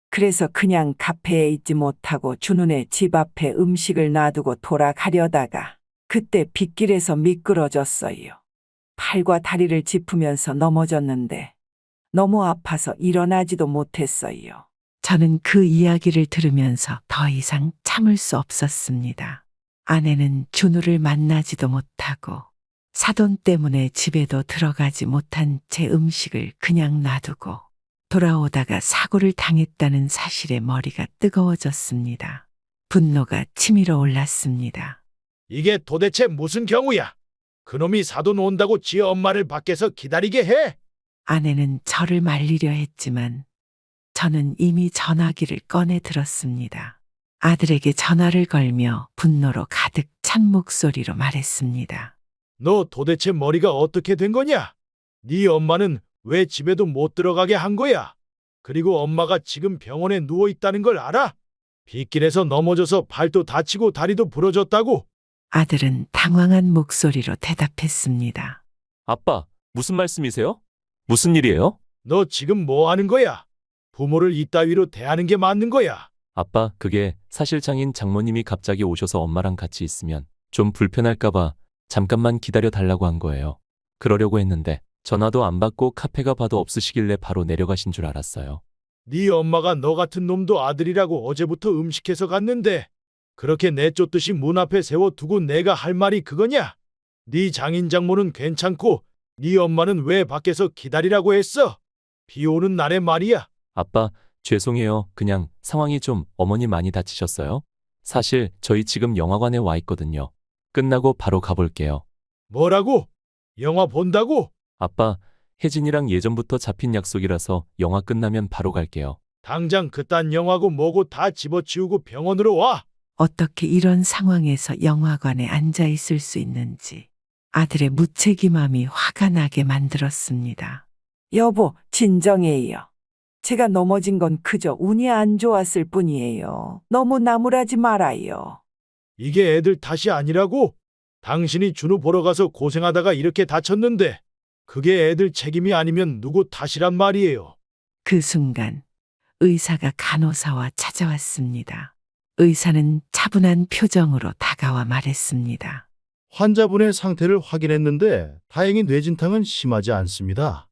그래서 그냥 카페에 있지 못하고 준훈의 집 앞에 음식을 놔두고 돌아가려다가 그때 빗길에서 미끄러졌어요. 팔과 다리를 짚으면서 넘어졌는데 너무 아파서 일어나지도 못했어요. 저는 그 이야기를 들으면서 더 이상 참을 수 없었습니다. 아내는 준우를 만나지도 못하고 사돈 때문에 집에도 들어가지 못한 제 음식을 그냥 놔두고 돌아오다가 사고를 당했다는 사실에 머리가 뜨거워졌습니다. 분노가 치밀어 올랐습니다. 이게 도대체 무슨 경우야? 그놈이 사돈 온다고 지 엄마를 밖에서 기다리게 해? 아내는 저를 말리려 했지만 저는 이미 전화기를 꺼내 들었습니다. 아들에게 전화를 걸며 분노로 가득 찬 목소리로 말했습니다. 너 도대체 머리가 어떻게 된 거냐? 네 엄마는 왜 집에도 못 들어가게 한 거야? 그리고 엄마가 지금 병원에 누워 있다는 걸 알아? 빗길에서 넘어져서 발도 다치고 다리도 부러졌다고? 아들은 당황한 목소리로 대답했습니다. 아빠, 무슨 말씀이세요? 무슨 일이에요? 너 지금 뭐 하는 거야? 부모를 이따위로 대하는 게 맞는 거야. 아빠, 그게 사실 장모님이 갑자기 오셔서 엄마랑 같이 있으면 좀 불편할까봐 잠깐만 기다려 달라고 한 거예요. 그러려고 했는데 전화도 안 받고 카페가 봐도 없으시길래 바로 내려가신 줄 알았어요. 네 엄마가 너 같은 놈도 아들이라고 어제부터 음식해서 갔는데 그렇게 내쫓듯이 문 앞에 세워두고 내가 할 말이 그거냐? 네 장모는 괜찮고 네 엄마는 왜 밖에서 기다리라고 했어? 비 오는 날에 말이야. 아빠, 죄송해요. 그냥 상황이 좀 어머니 많이 다치셨어요? 사실 저희 지금 영화관에 와 있거든요. 끝나고 바로 가볼게요. 뭐라고? 영화 본다고? 아빠, 혜진이랑 예전부터 잡힌 약속이라서 영화 끝나면 바로 갈게요. 당장 그딴 영화고 뭐고 다 집어치우고 병원으로 와. 어떻게 이런 상황에서 영화관에 앉아 있을 수 있는지 아들의 무책임함이 화가 나게 만들었습니다. 여보, 진정해요. 제가 넘어진 건 그저 운이 안 좋았을 뿐이에요. 너무 나무라지 말아요. 이게 애들 탓이 아니라고? 당신이 준우 보러 가서 고생하다가 이렇게 다쳤는데 그게 애들 책임이 아니면 누구 탓이란 말이에요. 그 순간 의사가 간호사와 찾아왔습니다. 의사는 차분한 표정으로 다가와 말했습니다. 환자분의 상태를 확인했는데 다행히 뇌진탕은 심하지 않습니다.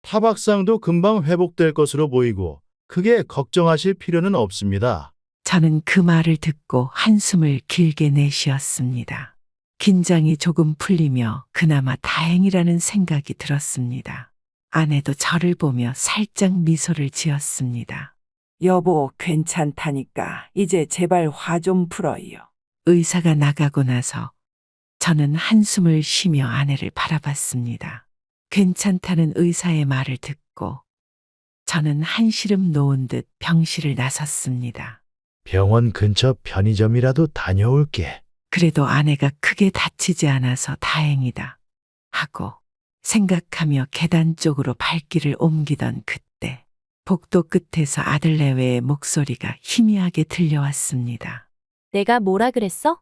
타박상도 금방 회복될 것으로 보이고 크게 걱정하실 필요는 없습니다. 저는 그 말을 듣고 한숨을 길게 내쉬었습니다. 긴장이 조금 풀리며 그나마 다행이라는 생각이 들었습니다. 아내도 저를 보며 살짝 미소를 지었습니다. 여보, 괜찮다니까. 이제 제발 화 좀 풀어요. 의사가 나가고 나서 저는 한숨을 쉬며 아내를 바라봤습니다. 괜찮다는 의사의 말을 듣고 저는 한시름 놓은 듯 병실을 나섰습니다. 병원 근처 편의점이라도 다녀올게. 그래도 아내가 크게 다치지 않아서 다행이다 하고 생각하며 계단 쪽으로 발길을 옮기던 그때 복도 끝에서 아들 내외의 목소리가 희미하게 들려왔습니다. 내가 뭐라 그랬어?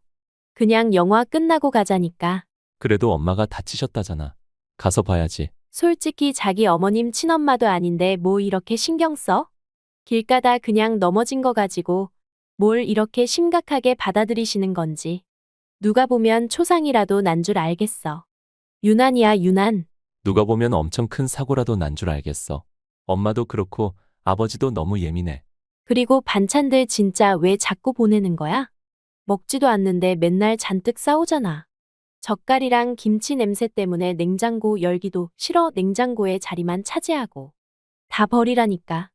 그냥 영화 끝나고 가자니까. 그래도 엄마가 다치셨다잖아. 가서 봐야지. 솔직히 자기 어머님 친엄마도 아닌데 뭐 이렇게 신경 써? 길 가다 그냥 넘어진 거 가지고 뭘 이렇게 심각하게 받아들이시는 건지. 누가 보면 초상이라도 난 줄 알겠어. 유난이야, 유난. 누가 보면 엄청 큰 사고라도 난 줄 알겠어. 엄마도 그렇고 아버지도 너무 예민해. 그리고 반찬들 진짜 왜 자꾸 보내는 거야? 먹지도 않는데 맨날 잔뜩 싸우잖아. 젓갈이랑 김치 냄새 때문에 냉장고 열기도 싫어. 냉장고에 자리만 차지하고. 다 버리라니까.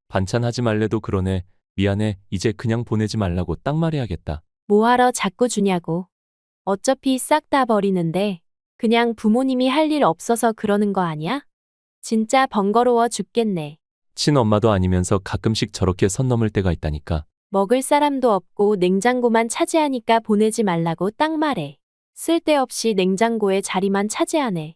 반찬 하지 말래도 그러네. 미안해. 이제 그냥 보내지 말라고 딱 말해야겠다. 뭐하러 자꾸 주냐고. 어차피 싹 다 버리는데 그냥 부모님이 할 일 없어서 그러는 거 아니야? 진짜 번거로워 죽겠네. 친엄마도 아니면서 가끔씩 저렇게 선 넘을 때가 있다니까. 먹을 사람도 없고 냉장고만 차지하니까 보내지 말라고 딱 말해. 쓸데없이 냉장고에 자리만 차지하네.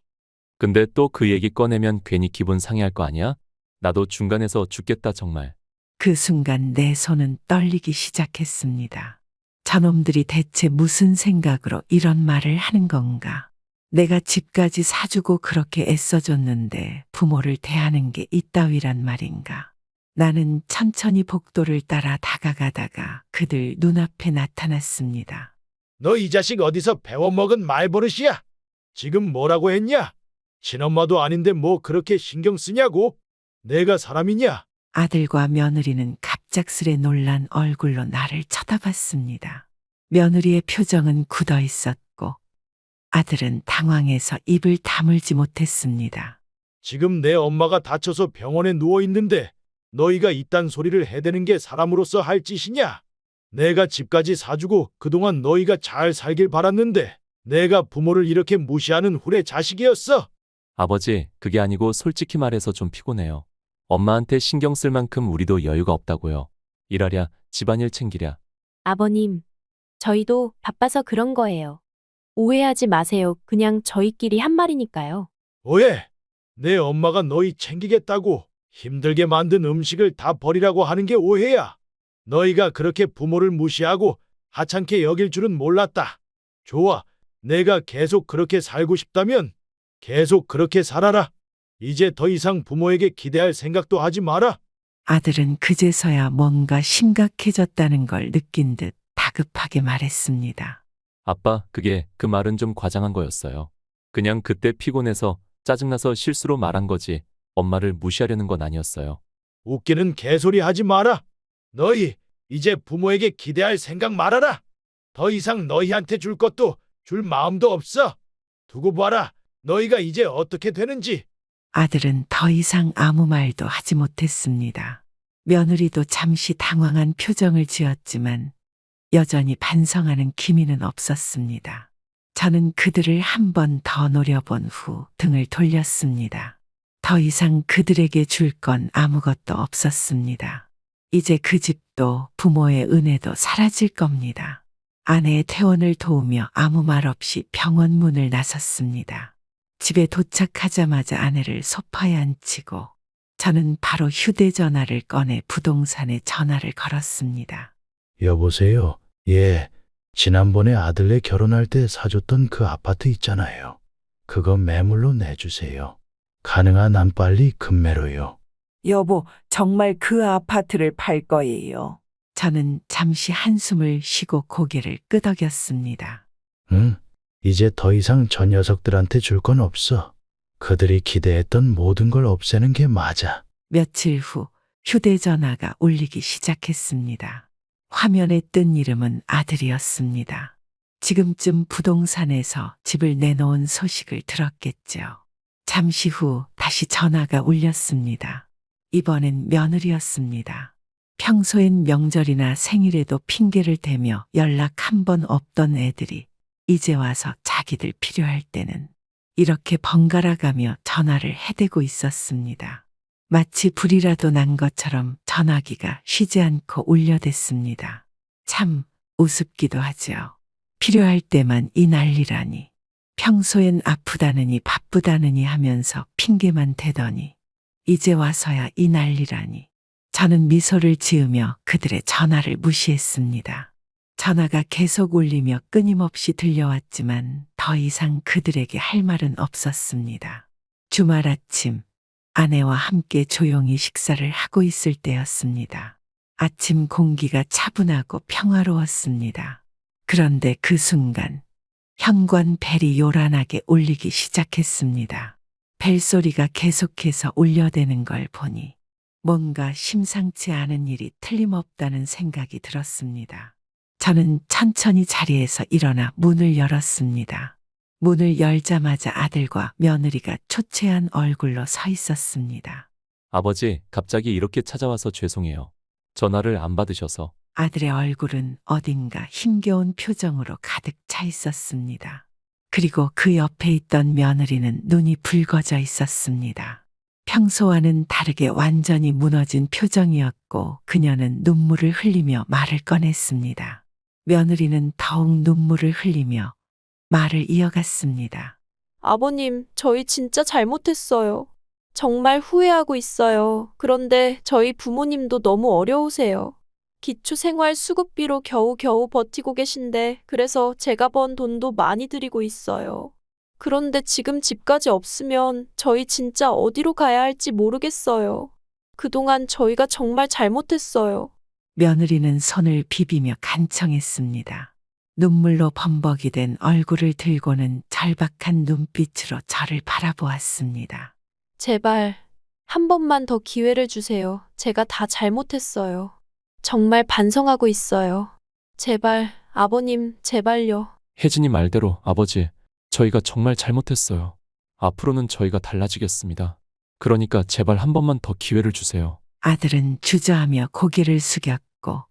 근데 또 그 얘기 꺼내면 괜히 기분 상해할 거 아니야? 나도 중간에서 죽겠다 정말. 그 순간 내 손은 떨리기 시작했습니다. 저놈들이 대체 무슨 생각으로 이런 말을 하는 건가? 내가 집까지 사주고 그렇게 애써줬는데 부모를 대하는 게 이따위란 말인가? 나는 천천히 복도를 따라 다가가다가 그들 눈앞에 나타났습니다. 너 이 자식 어디서 배워먹은 말버릇이야? 지금 뭐라고 했냐? 친엄마도 아닌데 뭐 그렇게 신경 쓰냐고? 내가 사람이냐? 아들과 며느리는 갑작스레 놀란 얼굴로 나를 쳐다봤습니다. 며느리의 표정은 굳어 있었고 아들은 당황해서 입을 다물지 못했습니다. 지금 내 엄마가 다쳐서 병원에 누워 있는데 너희가 이딴 소리를 해대는 게 사람으로서 할 짓이냐? 내가 집까지 사주고 그동안 너희가 잘 살길 바랐는데 내가 부모를 이렇게 무시하는 후레 자식이었어. 아버지, 그게 아니고 솔직히 말해서 좀 피곤해요. 엄마한테 신경 쓸 만큼 우리도 여유가 없다고요. 일하랴, 집안일 챙기랴. 아버님, 저희도 바빠서 그런 거예요. 오해하지 마세요. 그냥 저희끼리 한 말이니까요. 오해! 내 엄마가 너희 챙기겠다고 힘들게 만든 음식을 다 버리라고 하는 게 오해야. 너희가 그렇게 부모를 무시하고 하찮게 여길 줄은 몰랐다. 좋아, 내가 계속 그렇게 살고 싶다면 계속 그렇게 살아라. 이제 더 이상 부모에게 기대할 생각도 하지 마라. 아들은 그제서야 뭔가 심각해졌다는 걸 느낀 듯 다급하게 말했습니다. 아빠, 그 말은 좀 과장한 거였어요. 그냥 그때 피곤해서 짜증나서 실수로 말한 거지 엄마를 무시하려는 건 아니었어요. 웃기는 개소리 하지 마라. 너희 이제 부모에게 기대할 생각 말아라. 더 이상 너희한테 줄 것도 줄 마음도 없어. 두고 봐라. 너희가 이제 어떻게 되는지. 아들은 더 이상 아무 말도 하지 못했습니다. 며느리도 잠시 당황한 표정을 지었지만 여전히 반성하는 기미는 없었습니다. 저는 그들을 한 번 더 노려본 후 등을 돌렸습니다. 더 이상 그들에게 줄 건 아무것도 없었습니다. 이제 그 집도 부모의 은혜도 사라질 겁니다. 아내의 퇴원을 도우며 아무 말 없이 병원 문을 나섰습니다. 집에 도착하자마자 아내를 소파에 앉히고 저는 바로 휴대전화를 꺼내 부동산에 전화를 걸었습니다. 여보세요. 예, 지난번에 아들네 결혼할 때 사줬던 그 아파트 있잖아요. 그거 매물로 내주세요. 가능한 한 빨리 금매로요. 여보, 정말 그 아파트를 팔 거예요. 저는 잠시 한숨을 쉬고 고개를 끄덕였습니다. 응, 이제 더 이상 저 녀석들한테 줄 건 없어. 그들이 기대했던 모든 걸 없애는 게 맞아. 며칠 후 휴대전화가 울리기 시작했습니다. 화면에 뜬 이름은 아들이었습니다. 지금쯤 부동산에서 집을 내놓은 소식을 들었겠죠. 잠시 후 다시 전화가 울렸습니다. 이번엔 며느리였습니다. 평소엔 명절이나 생일에도 핑계를 대며 연락 한 번 없던 애들이 이제 와서 자기들 필요할 때는 이렇게 번갈아가며 전화를 해대고 있었습니다. 마치 불이라도 난 것처럼 전화기가 쉬지 않고 울려댔습니다. 참 우습기도 하죠. 필요할 때만 이 난리라니. 평소엔 아프다느니 바쁘다느니 하면서 핑계만 대더니 이제 와서야 이 난리라니. 저는 미소를 지으며 그들의 전화를 무시했습니다. 전화가 계속 울리며 끊임없이 들려왔지만 더 이상 그들에게 할 말은 없었습니다. 주말 아침 아내와 함께 조용히 식사를 하고 있을 때였습니다. 아침 공기가 차분하고 평화로웠습니다. 그런데 그 순간 현관 벨이 요란하게 울리기 시작했습니다. 벨소리가 계속해서 울려대는 걸 보니 뭔가 심상치 않은 일이 틀림없다는 생각이 들었습니다. 저는 천천히 자리에서 일어나 문을 열었습니다. 문을 열자마자 아들과 며느리가 초췌한 얼굴로 서 있었습니다. 아버지, 갑자기 이렇게 찾아와서 죄송해요. 전화를 안 받으셔서. 아들의 얼굴은 어딘가 힘겨운 표정으로 가득 차 있었습니다. 그리고 그 옆에 있던 며느리는 눈이 붉어져 있었습니다. 평소와는 다르게 완전히 무너진 표정이었고 그녀는 눈물을 흘리며 말을 꺼냈습니다. 며느리는 더욱 눈물을 흘리며 말을 이어갔습니다. 아버님, 저희 진짜 잘못했어요. 정말 후회하고 있어요. 그런데 저희 부모님도 너무 어려우세요. 기초생활수급비로 겨우겨우 버티고 계신데 그래서 제가 번 돈도 많이 드리고 있어요. 그런데 지금 집까지 없으면 저희 진짜 어디로 가야 할지 모르겠어요. 그동안 저희가 정말 잘못했어요. 며느리는 손을 비비며 간청했습니다. 눈물로 범벅이 된 얼굴을 들고는 절박한 눈빛으로 저를 바라보았습니다. 제발 한 번만 더 기회를 주세요. 제가 다 잘못했어요. 정말 반성하고 있어요. 제발 아버님 제발요. 혜진이 말대로 아버지, 저희가 정말 잘못했어요. 앞으로는 저희가 달라지겠습니다. 그러니까 제발 한 번만 더 기회를 주세요. 아들은 주저하며 고개를 숙였고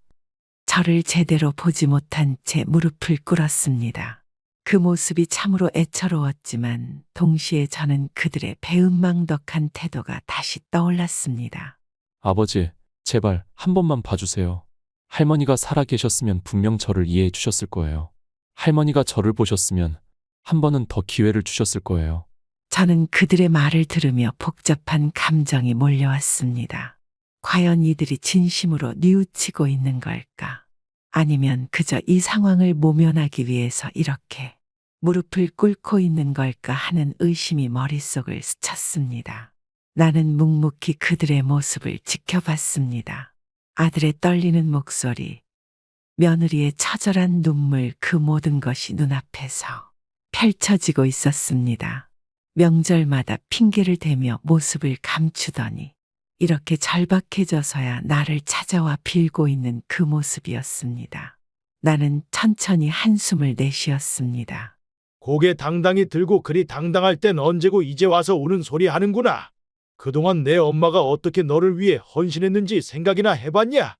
저를 제대로 보지 못한 채 무릎을 꿇었습니다. 그 모습이 참으로 애처로웠지만 동시에 저는 그들의 배은망덕한 태도가 다시 떠올랐습니다. 아버지, 제발 한 번만 봐주세요. 할머니가 살아 계셨으면 분명 저를 이해해 주셨을 거예요. 할머니가 저를 보셨으면 한 번은 더 기회를 주셨을 거예요. 저는 그들의 말을 들으며 복잡한 감정이 몰려왔습니다. 과연 이들이 진심으로 뉘우치고 있는 걸까? 아니면 그저 이 상황을 모면하기 위해서 이렇게 무릎을 꿇고 있는 걸까 하는 의심이 머릿속을 스쳤습니다. 나는 묵묵히 그들의 모습을 지켜봤습니다. 아들의 떨리는 목소리, 며느리의 처절한 눈물, 그 모든 것이 눈앞에서 펼쳐지고 있었습니다. 명절마다 핑계를 대며 모습을 감추더니 이렇게 절박해져서야 나를 찾아와 빌고 있는 그 모습이었습니다. 나는 천천히 한숨을 내쉬었습니다. 고개 당당히 들고 그리 당당할 땐 언제고 이제 와서 우는 소리 하는구나. 그동안 내 엄마가 어떻게 너를 위해 헌신했는지 생각이나 해봤냐?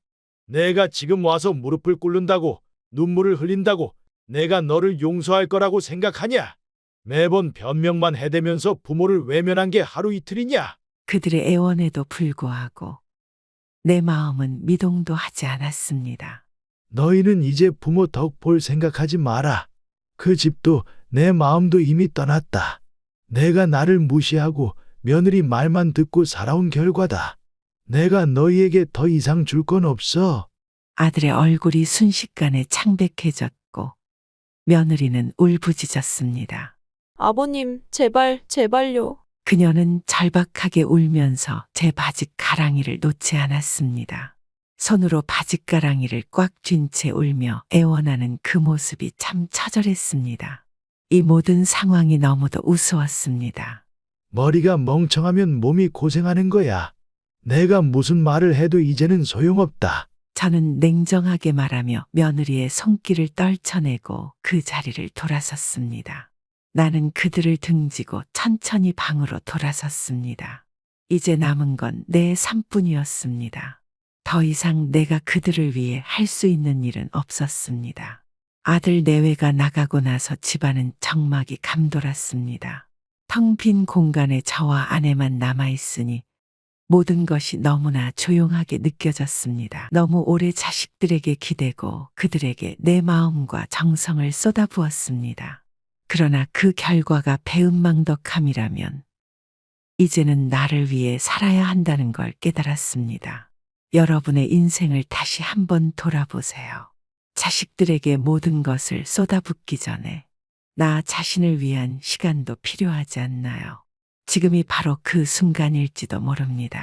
내가 지금 와서 무릎을 꿇는다고, 눈물을 흘린다고 내가 너를 용서할 거라고 생각하냐? 매번 변명만 해대면서 부모를 외면한 게 하루 이틀이냐? 그들의 애원에도 불구하고 내 마음은 미동도 하지 않았습니다. 너희는 이제 부모 덕 볼 생각하지 마라. 그 집도 내 마음도 이미 떠났다. 내가 나를 무시하고 며느리 말만 듣고 살아온 결과다. 내가 너희에게 더 이상 줄 건 없어. 아들의 얼굴이 순식간에 창백해졌고 며느리는 울부짖었습니다. 아버님 제발 제발요. 그녀는 절박하게 울면서 제 바지 가랑이를 놓지 않았습니다. 손으로 바지 가랑이를 꽉 쥔 채 울며 애원하는 그 모습이 참 처절했습니다. 이 모든 상황이 너무도 우스웠습니다. 머리가 멍청하면 몸이 고생하는 거야. 내가 무슨 말을 해도 이제는 소용없다. 저는 냉정하게 말하며 며느리의 손길을 떨쳐내고 그 자리를 돌아섰습니다. 나는 그들을 등지고 천천히 방으로 돌아섰습니다. 이제 남은 건 내 삶뿐이었습니다. 더 이상 내가 그들을 위해 할 수 있는 일은 없었습니다. 아들 내외가 나가고 나서 집안은 적막이 감돌았습니다. 텅 빈 공간에 저와 아내만 남아있으니 모든 것이 너무나 조용하게 느껴졌습니다. 너무 오래 자식들에게 기대고 그들에게 내 마음과 정성을 쏟아부었습니다. 그러나 그 결과가 배은망덕함이라면 이제는 나를 위해 살아야 한다는 걸 깨달았습니다. 여러분의 인생을 다시 한번 돌아보세요. 자식들에게 모든 것을 쏟아붓기 전에 나 자신을 위한 시간도 필요하지 않나요? 지금이 바로 그 순간일지도 모릅니다.